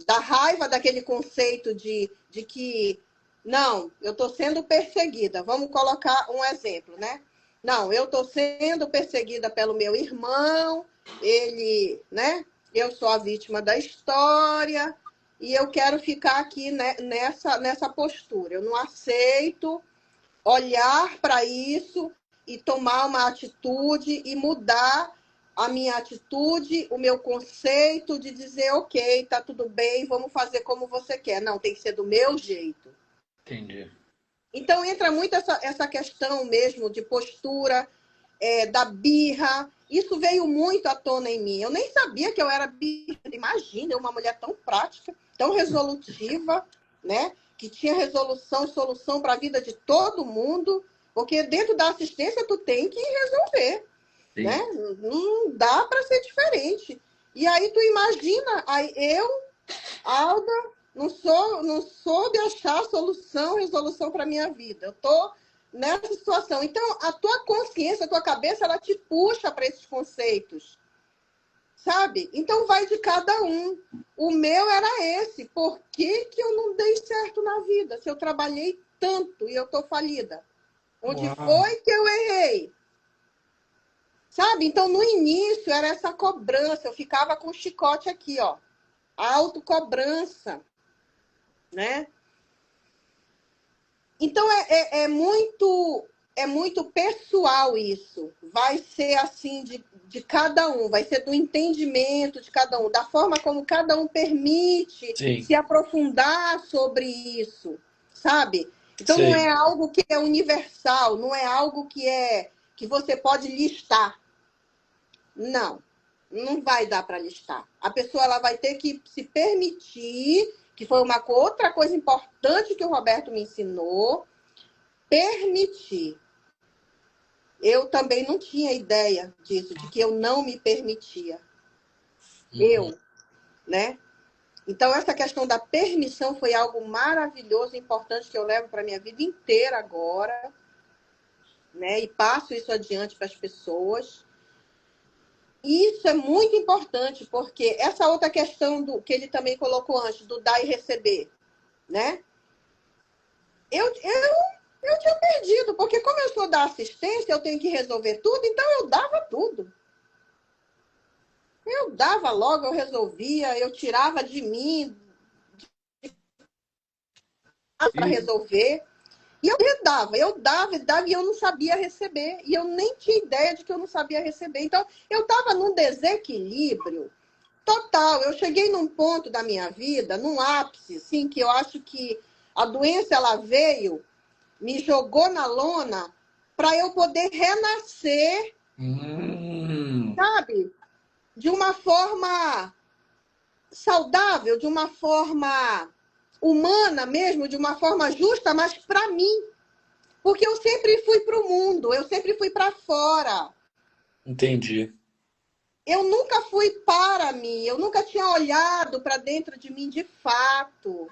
da raiva, daquele conceito de que, não, eu estou sendo perseguida. Vamos colocar um exemplo, né? Não, eu estou sendo perseguida pelo meu irmão, ele, né? Eu sou a vítima da história e eu quero ficar aqui, né, nessa postura. Eu não aceito olhar para isso e tomar uma atitude e mudar a minha atitude, o meu conceito de dizer, ok, tá tudo bem, vamos fazer como você quer. Não, tem que ser do meu jeito. Entendi. Então entra muito essa questão mesmo de postura, da birra. Isso veio muito à tona em mim. Eu nem sabia que eu era birra. Imagina, uma mulher tão prática, tão resolutiva, né? Que tinha resolução e solução para a vida de todo mundo, porque dentro da assistência tu tem que resolver, né? Sim. Não dá para ser diferente. E aí tu imagina, aí eu, Alda, não soube achar solução, resolução para minha vida. Eu tô nessa situação. Então, a tua consciência, a tua cabeça, ela te puxa para esses conceitos, sabe? Então, vai de cada um. O meu era esse. Por que que eu não dei certo na vida? Se eu trabalhei tanto e eu tô falida? Onde Uau. foi que eu errei? Sabe? Então, no início, era essa cobrança. Eu ficava com o chicote aqui, ó. A autocobrança, né? Então é muito pessoal isso. Vai ser assim de cada um, vai ser do entendimento de cada um, da forma como cada um permite Sim. se aprofundar sobre isso, sabe? Então não Sei. é algo que é universal, não é algo que você pode listar. Não, não vai dar para listar. A pessoa ela vai ter que se permitir, que foi uma outra coisa importante que o Roberto me ensinou, permitir. Eu também não tinha ideia disso, de que eu não me permitia. Uhum. Eu, né? Então, essa questão da permissão foi algo maravilhoso, importante, que eu levo para a minha vida inteira agora, né? E passo isso adiante para as pessoas. E isso é muito importante, porque essa outra questão do que ele também colocou antes, do dar e receber, né? Eu tinha perdido, porque como eu sou da assistência, eu tenho que resolver tudo, então eu dava tudo. Eu dava logo, eu resolvia, eu tirava de mim para E, resolver. E eu dava e eu não sabia receber. E eu nem tinha ideia de que eu não sabia receber. Então, eu estava num desequilíbrio total. Eu cheguei num ponto da minha vida, num ápice, assim, que eu acho que a doença ela veio, me jogou na lona para eu poder renascer, hum, sabe? De uma forma saudável, de uma forma humana mesmo, de uma forma justa, mas para mim. Porque eu sempre fui para o mundo, eu sempre fui para fora. entendi. eu nunca fui para mim, eu nunca tinha olhado para dentro de mim de fato,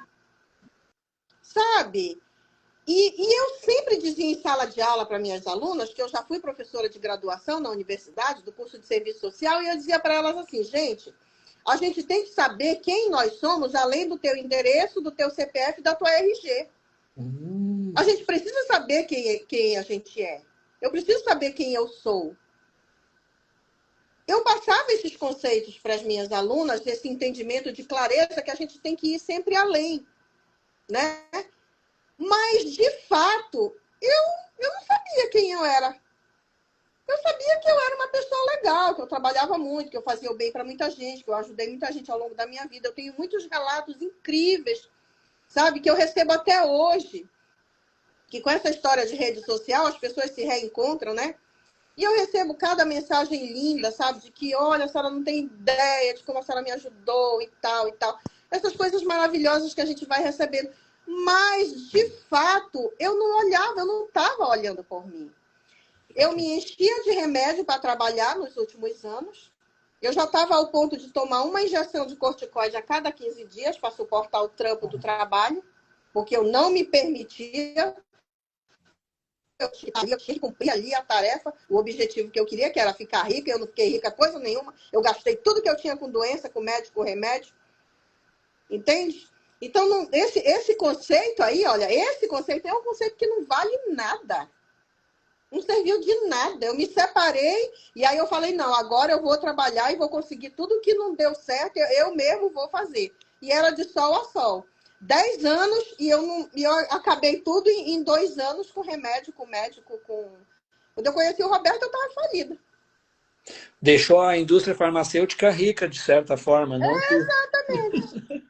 sabe? E eu sempre dizia em sala de aula para minhas alunas, que eu já fui professora de graduação na universidade, do curso de serviço social, e eu dizia para elas assim, gente, a gente tem que saber quem nós somos, além do teu endereço, do teu CPF e da tua RG. A gente precisa saber quem a gente é. Eu preciso saber quem eu sou. Eu passava esses conceitos para as minhas alunas, esse entendimento de clareza que a gente tem que ir sempre além, né? Mas, de fato, eu não sabia quem eu era. Eu sabia que eu era uma pessoa legal, que eu trabalhava muito, que eu fazia o bem para muita gente, que eu ajudei muita gente ao longo da minha vida. Eu tenho muitos relatos incríveis, sabe, que eu recebo até hoje. Que com essa história de rede social, as pessoas se reencontram, né? E eu recebo cada mensagem linda, sabe? De que, olha, a senhora não tem ideia de como a senhora me ajudou e tal, e tal. Essas coisas maravilhosas que a gente vai recebendo. Mas, de fato, eu não olhava, eu não estava olhando por mim. Eu me enchia de remédio para trabalhar nos últimos anos. Eu já estava ao ponto de tomar uma injeção de corticoide a cada 15 dias para suportar o trampo do trabalho, porque eu não me permitia. Eu tinha que cumprir ali a tarefa, o objetivo que eu queria, que era ficar rica. Eu não fiquei rica coisa nenhuma. Eu gastei tudo que eu tinha com doença, com médico, com remédio. Entende? Então, não, esse conceito aí, olha, esse conceito é um conceito que não vale nada. Não serviu de nada. Eu me separei e aí eu falei, não, agora eu vou trabalhar e vou conseguir tudo que não deu certo, eu mesmo vou fazer. E era de sol a sol. 10 anos e eu acabei tudo em 2 anos com remédio, com médico, com... Quando eu conheci o Roberto, eu estava falida. Deixou a indústria farmacêutica rica, de certa forma, não? Exatamente.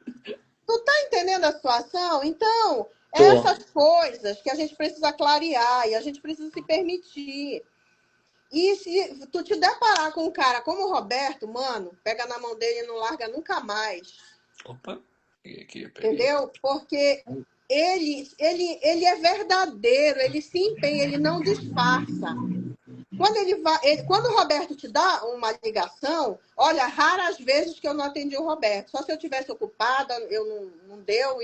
Tu tá entendendo a situação? Então, Tô. essas coisas que a gente precisa clarear e a gente precisa se permitir. E se tu te deparar com um cara como o Roberto, mano, pega na mão dele e não larga nunca mais. Opa, aqui eu peguei. Entendeu? Porque ele é verdadeiro, ele se empenha, ele não disfarça. Quando o Roberto te dá uma ligação, olha, raras vezes que eu não atendi o Roberto. Só se eu tivesse ocupada, eu não deu.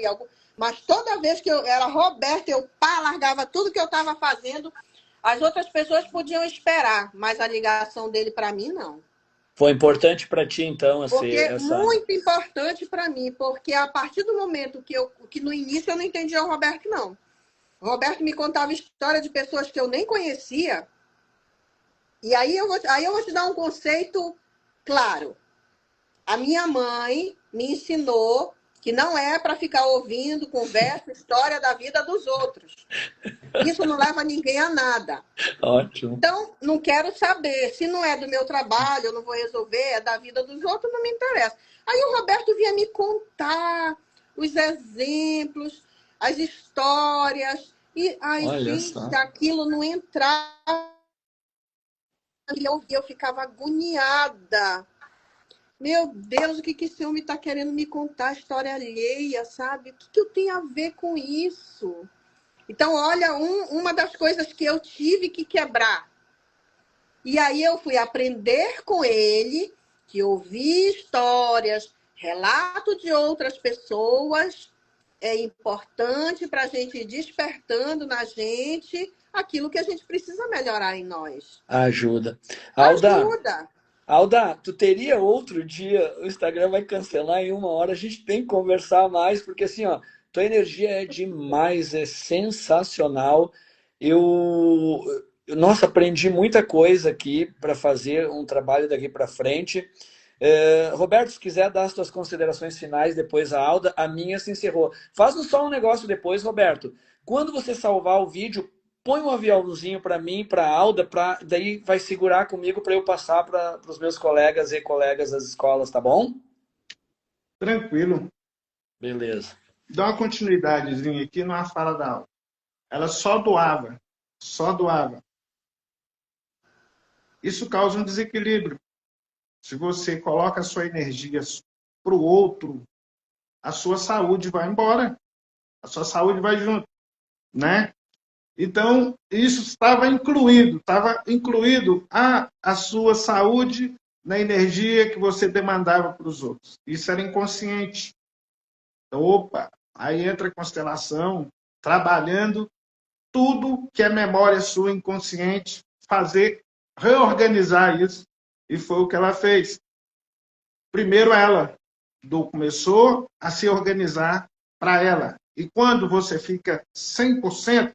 Mas toda vez que eu era Roberto, eu largava tudo que eu estava fazendo. As outras pessoas podiam esperar, mas a ligação dele para mim, não. Foi importante para ti, então, Muito importante para mim, porque a partir do momento que no início eu não entendia o Roberto, não. O Roberto me contava história de pessoas que eu nem conhecia. E aí eu vou te dar um conceito claro. A minha mãe me ensinou que não é para ficar ouvindo conversa, história da vida dos outros. Isso não leva ninguém a nada. Ótimo. Então, não quero saber. Se não é do meu trabalho, eu não vou resolver, é da vida dos outros, não me interessa. Aí o Roberto vinha me contar os exemplos, as histórias. E, gente, aquilo não entrava. E eu ficava agoniada. Meu Deus, o que esse homem está querendo me contar? História alheia, sabe? O que eu tenho a ver com isso? Então, olha, uma das coisas que eu tive que quebrar. E aí eu fui aprender com ele, que ouvir histórias, relato de outras pessoas, é importante para a gente ir despertando na gente aquilo que a gente precisa melhorar em nós. Ajuda. Ajuda. Alda, tu teria outro dia, o Instagram vai cancelar em 1 hora, a gente tem que conversar mais, porque assim, ó, tua energia é demais, é sensacional. Nossa, aprendi muita coisa aqui para fazer um trabalho daqui para frente. Roberto, se quiser dar as tuas considerações finais, depois a Alda, a minha se encerrou. Faz-nos só um negócio depois, Roberto. Quando você salvar o vídeo, põe um aviãozinho para mim, para a Alda, daí vai segurar comigo para eu passar para os meus colegas e colegas das escolas, tá bom? Tranquilo. Beleza. Dá uma continuidadezinha aqui numa fala da Alda. Ela só doava. Só doava. Isso causa um desequilíbrio. Se você coloca a sua energia para o outro, a sua saúde vai embora. A sua saúde vai junto, né? Então, isso estava incluído a sua saúde na energia que você demandava para os outros. Isso era inconsciente. Então, opa, aí entra a constelação, trabalhando tudo que é memória sua inconsciente, fazer, reorganizar isso. E foi o que ela fez. Primeiro ela começou a se organizar para ela. E quando você fica 100%,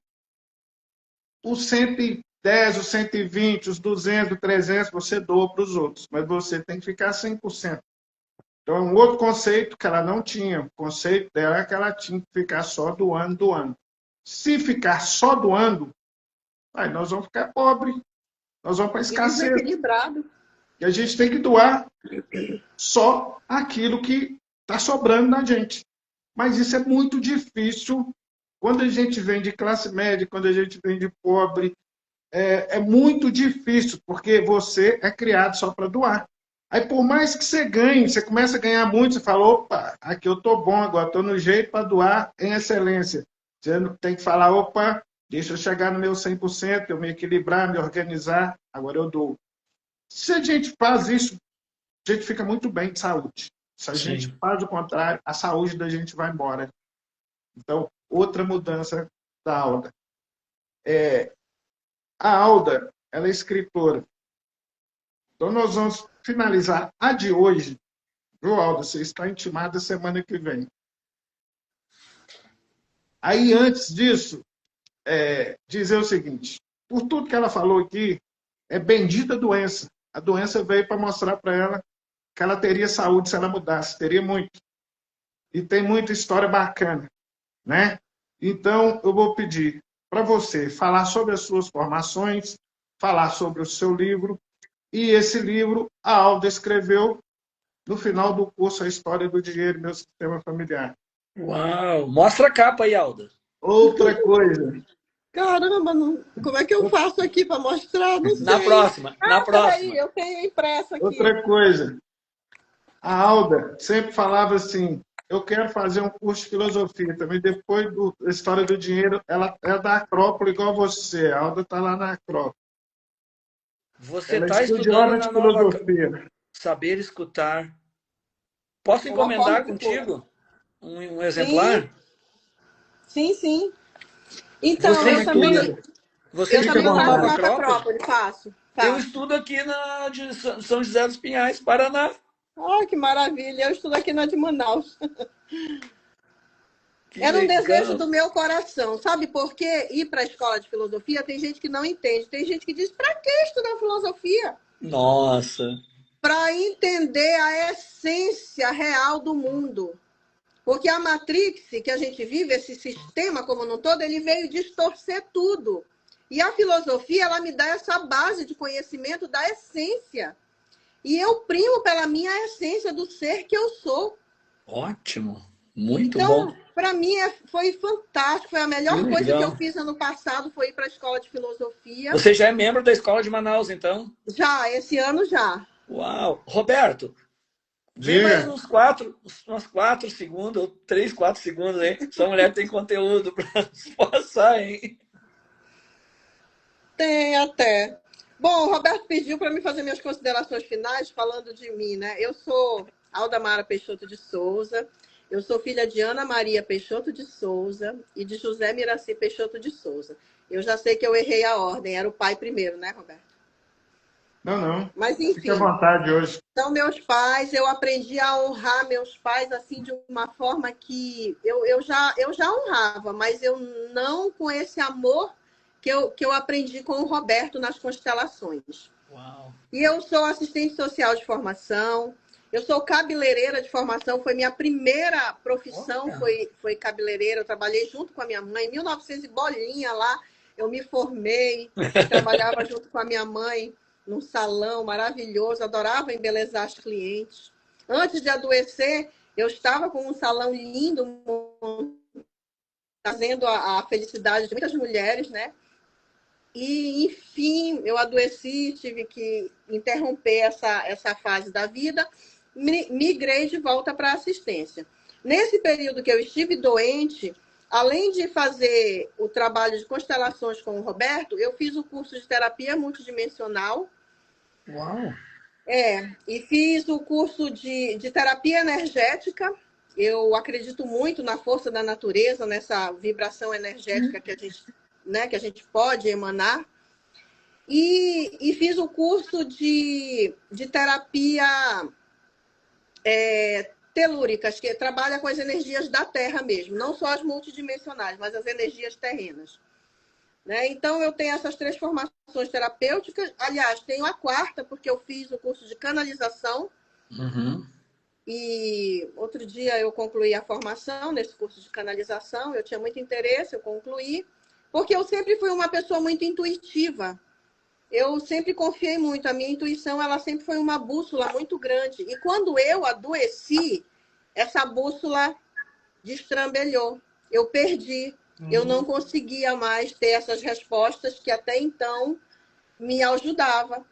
os 110, os 120, os 200, os 300, você doa para os outros. Mas você tem que ficar 100%. Então, é um outro conceito que ela não tinha. O conceito dela é que ela tinha que ficar só doando, doando. Se ficar só doando, aí nós vamos ficar pobres. Nós vamos para a E escassez. desequilibrado. E a gente tem que doar só aquilo que está sobrando na gente. Mas isso é muito difícil quando a gente vem de classe média, quando a gente vem de pobre. É muito difícil, porque você é criado só para doar. Aí, por mais que você ganhe, você começa a ganhar muito, você fala, opa, aqui eu estou bom agora, estou no jeito para doar em excelência. Você não tem que falar, opa, deixa eu chegar no meu 100%, eu me equilibrar, me organizar, agora eu dou. Se a gente faz isso, a gente fica muito bem de saúde. Se a gente Sim. faz o contrário, a saúde da gente vai embora. Então, outra mudança da Alda. A Alda, ela é escritora. Então, nós vamos finalizar a de hoje. Viu, Alda? Você está intimada semana que vem. Aí, antes disso, dizer o seguinte. Por tudo que ela falou aqui, é bendita doença. A doença veio para mostrar para ela que ela teria saúde se ela mudasse. Teria muito. E tem muita história bacana, né? Então, eu vou pedir para você falar sobre as suas formações, falar sobre o seu livro. E esse livro, a Alda escreveu no final do curso A História do Dinheiro e Meu Sistema Familiar. Uau! Mostra a capa aí, Alda. Outra coisa. Caramba, como é que eu faço aqui para mostrar? Não Na sei. próxima, na Peraí, próxima. eu tenho impressa aqui. Outra coisa. A Alda sempre falava assim, eu quero fazer um curso de filosofia também. Depois da História do Dinheiro, ela é da Acrópole igual você. A Alda está lá na Acrópole. Você Ela é está estudando estudiosa de na nova filosofia. Saber Escutar. Posso É uma forma encomendar de contigo um Sim, exemplar? sim, sim. Então, Você eu também, estuda? Você eu Fica à também estuda na faço Nova vontade. Mata Acrópole? Acrópole, faço. Eu Faço. estudo aqui de São José dos Pinhais, Paraná. Ai, que maravilha. Eu estudo aqui na de Manaus. Que Era um desejo legal. do meu coração. Sabe por quê? Ir para a escola de filosofia, tem gente que não entende. Tem gente que diz, para que estudar filosofia? Nossa. Para entender a essência real do mundo. Porque a Matrix que a gente vive, esse sistema como um todo, ele veio distorcer tudo. E a filosofia, ela me dá essa base de conhecimento da essência. E eu primo pela minha essência do ser que eu sou. Ótimo. Muito bom. Então, para mim, foi fantástico. Foi a Que melhor coisa que eu legal. fiz ano passado, foi ir para a escola de filosofia. Você já é membro da Escola de Manaus, então? Já, esse ano já. Uau. Roberto, vem mais Diga. uns 4 segundos, ou 3, 4 segundos, hein? Sua mulher tem conteúdo para nos passar, hein? Tem até. Bom, o Roberto pediu para me fazer minhas considerações finais falando de mim, né? Eu sou Aldamara Peixoto de Souza. Eu sou filha de Ana Maria Peixoto de Souza e de José Miraci Peixoto de Souza. Eu já sei que eu errei a ordem, era o pai primeiro, né, Roberto? Não. Mas, Fique à enfim, vontade hoje. são meus pais. Eu aprendi a honrar meus pais assim de uma forma que eu já honrava, mas eu não com esse amor que eu aprendi com o Roberto nas constelações. Uau. E eu sou assistente social de formação, eu sou cabeleireira de formação, foi minha primeira profissão, foi cabeleireira. Eu trabalhei junto com a minha mãe, em 1900 e bolinha lá, eu me formei, trabalhava junto com a minha mãe num salão maravilhoso, adorava embelezar os clientes. Antes de adoecer, eu estava com um salão lindo, trazendo a felicidade de muitas mulheres, né? E, enfim, eu adoeci, tive que interromper essa fase da vida, migrei de volta para a assistência. Nesse período que eu estive doente, além de fazer o trabalho de constelações com o Roberto, eu fiz o curso de terapia multidimensional. Uau. E fiz o curso de terapia energética. Eu acredito muito na força da natureza, nessa vibração energética que a gente, né, que a gente pode emanar. E fiz o curso de terapia telúricas, que trabalha com as energias da Terra mesmo, não só as multidimensionais, mas as energias terrenas. Né? Então, eu tenho essas 3 formações terapêuticas. Aliás, tenho a 4ª, porque eu fiz o curso de canalização. Uhum. E outro dia eu concluí a formação nesse curso de canalização. Eu tinha muito interesse, eu concluí. Porque eu sempre fui uma pessoa muito intuitiva. Eu sempre confiei muito. A minha intuição, ela sempre foi uma bússola muito grande. E quando eu adoeci, essa bússola destrambelhou. Eu perdi. Eu não conseguia mais ter essas respostas que até então me ajudavam.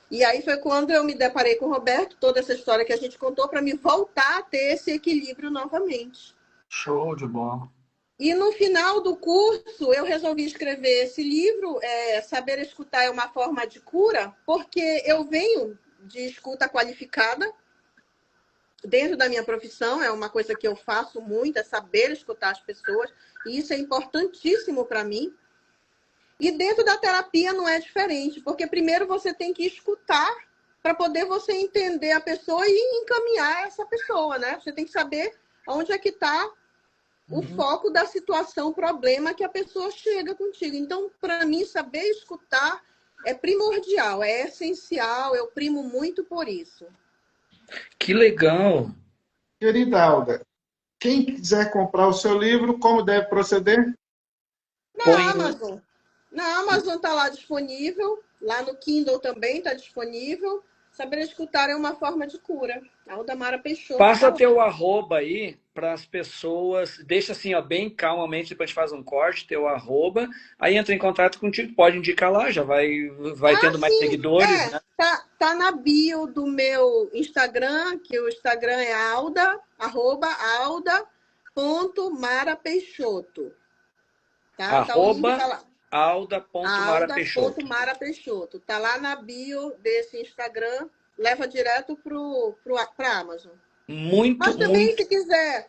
E aí foi quando eu me deparei com o Roberto, toda essa história que a gente contou, para me voltar a ter esse equilíbrio novamente. Show de bola. E no final do curso, eu resolvi escrever esse livro, Saber Escutar é uma Forma de Cura, porque eu venho de escuta qualificada, dentro da minha profissão, é uma coisa que eu faço muito, é saber escutar as pessoas, e isso é importantíssimo para mim. E dentro da terapia não é diferente, porque primeiro você tem que escutar para poder você entender a pessoa e encaminhar essa pessoa, né? Você tem que saber onde é que está o foco da situação, problema que a pessoa chega contigo. Então, para mim, saber escutar é primordial, é essencial, eu primo muito por isso. Que legal! Querida Alda, quem quiser comprar o seu livro, como deve proceder? Na Amazon. Na Amazon está lá disponível, lá no Kindle também está disponível. Saber escutar é uma forma de cura. Aldamara Peixoto. Passa teu arroba aí para as pessoas. Deixa assim, ó, bem calmamente, depois a gente faz um corte, teu arroba. Aí entra em contato contigo, pode indicar lá, já vai tendo mais seguidores, né? Tá na bio do meu Instagram, que o Instagram é alda.mara.peixoto. Tá? Arroba alda.mara.peixoto. Alda.mara.peixoto. Tá lá na bio desse Instagram, leva direto para Amazon. Mas também, se quiser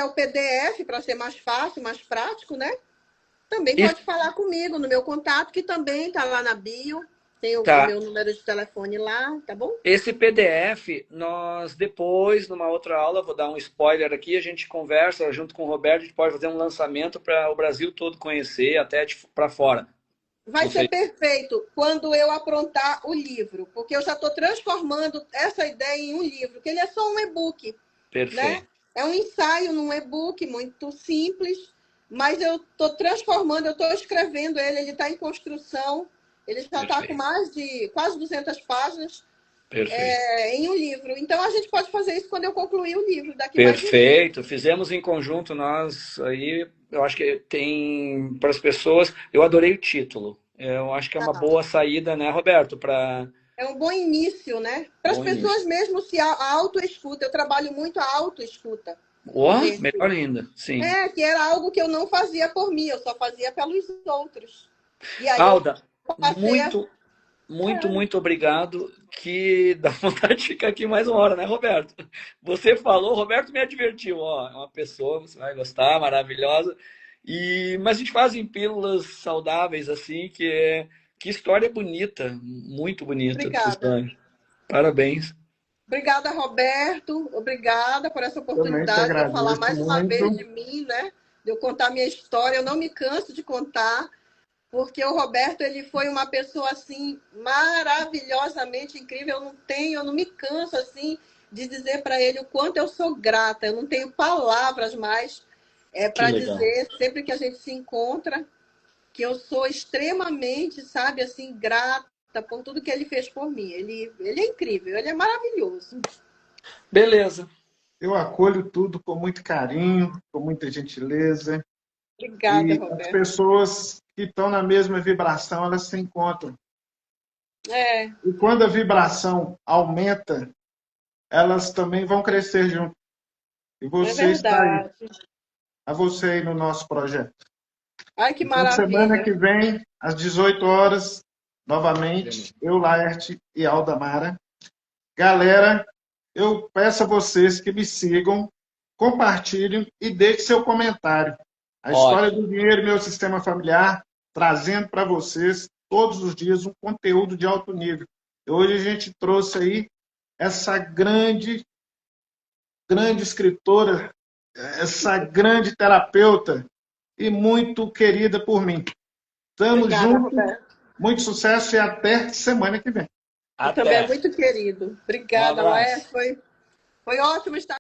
o PDF para ser mais fácil, mais prático, né? Também pode falar comigo no meu contato, que também tá lá na bio. Tem o meu número de telefone lá, tá bom? Esse PDF, nós depois, numa outra aula, vou dar um spoiler aqui, a gente conversa junto com o Roberto, a gente pode fazer um lançamento para o Brasil todo conhecer, até para fora. Vai ser perfeito quando eu aprontar o livro, porque eu já estou transformando essa ideia em um livro, que ele é só um e-book. Perfeito. Né? É um ensaio num e-book muito simples, mas eu estou transformando, eu estou escrevendo ele está em construção, ele já está com mais de quase 200 páginas em um livro. Então, a gente pode fazer isso quando eu concluir o livro. Perfeito. Fizemos em conjunto nós aí. Eu acho que tem para as pessoas. Eu adorei o título. Eu acho que é uma boa saída, né, Roberto? É um bom início, né? Para as pessoas mesmo se autoescuta. Eu trabalho muito a autoescuta. Melhor ainda, sim. Que era algo que eu não fazia por mim, eu só fazia pelos outros. E aí Alda, muito obrigado, que dá vontade de ficar aqui mais uma hora, né, Roberto? Você falou, o Roberto me advertiu, ó, é uma pessoa, você vai gostar, maravilhosa, mas a gente faz em pílulas saudáveis, assim, que história bonita, muito bonita. Obrigada. Parabéns. Obrigada, Roberto, obrigada por essa oportunidade de eu falar mais uma vez de mim, né? De eu contar minha história, eu não me canso de contar, porque o Roberto, ele foi uma pessoa, assim, maravilhosamente incrível. Eu não me canso, assim, de dizer para ele o quanto eu sou grata. Eu não tenho palavras mais para dizer, sempre que a gente se encontra, que eu sou extremamente, sabe, assim, grata por tudo que ele fez por mim. Ele é incrível, ele é maravilhoso. Beleza. Eu acolho tudo com muito carinho, com muita gentileza. Obrigada, Roberto. As pessoas que estão na mesma vibração, elas se encontram. E quando a vibração aumenta, elas também vão crescer junto. E você está aí. A você aí no nosso projeto. Ai, que maravilha. Semana que vem, às 18 horas, novamente, eu, Laerte e Aldamara. Galera, eu peço a vocês que me sigam, compartilhem e deixem seu comentário. A história do dinheiro e meu sistema familiar, trazendo para vocês todos os dias um conteúdo de alto nível. E hoje a gente trouxe aí essa grande escritora, essa grande terapeuta e muito querida por mim. Tamo junto, muito sucesso e até semana que vem. Também é muito querido. Obrigada, Laerte. Foi ótimo estar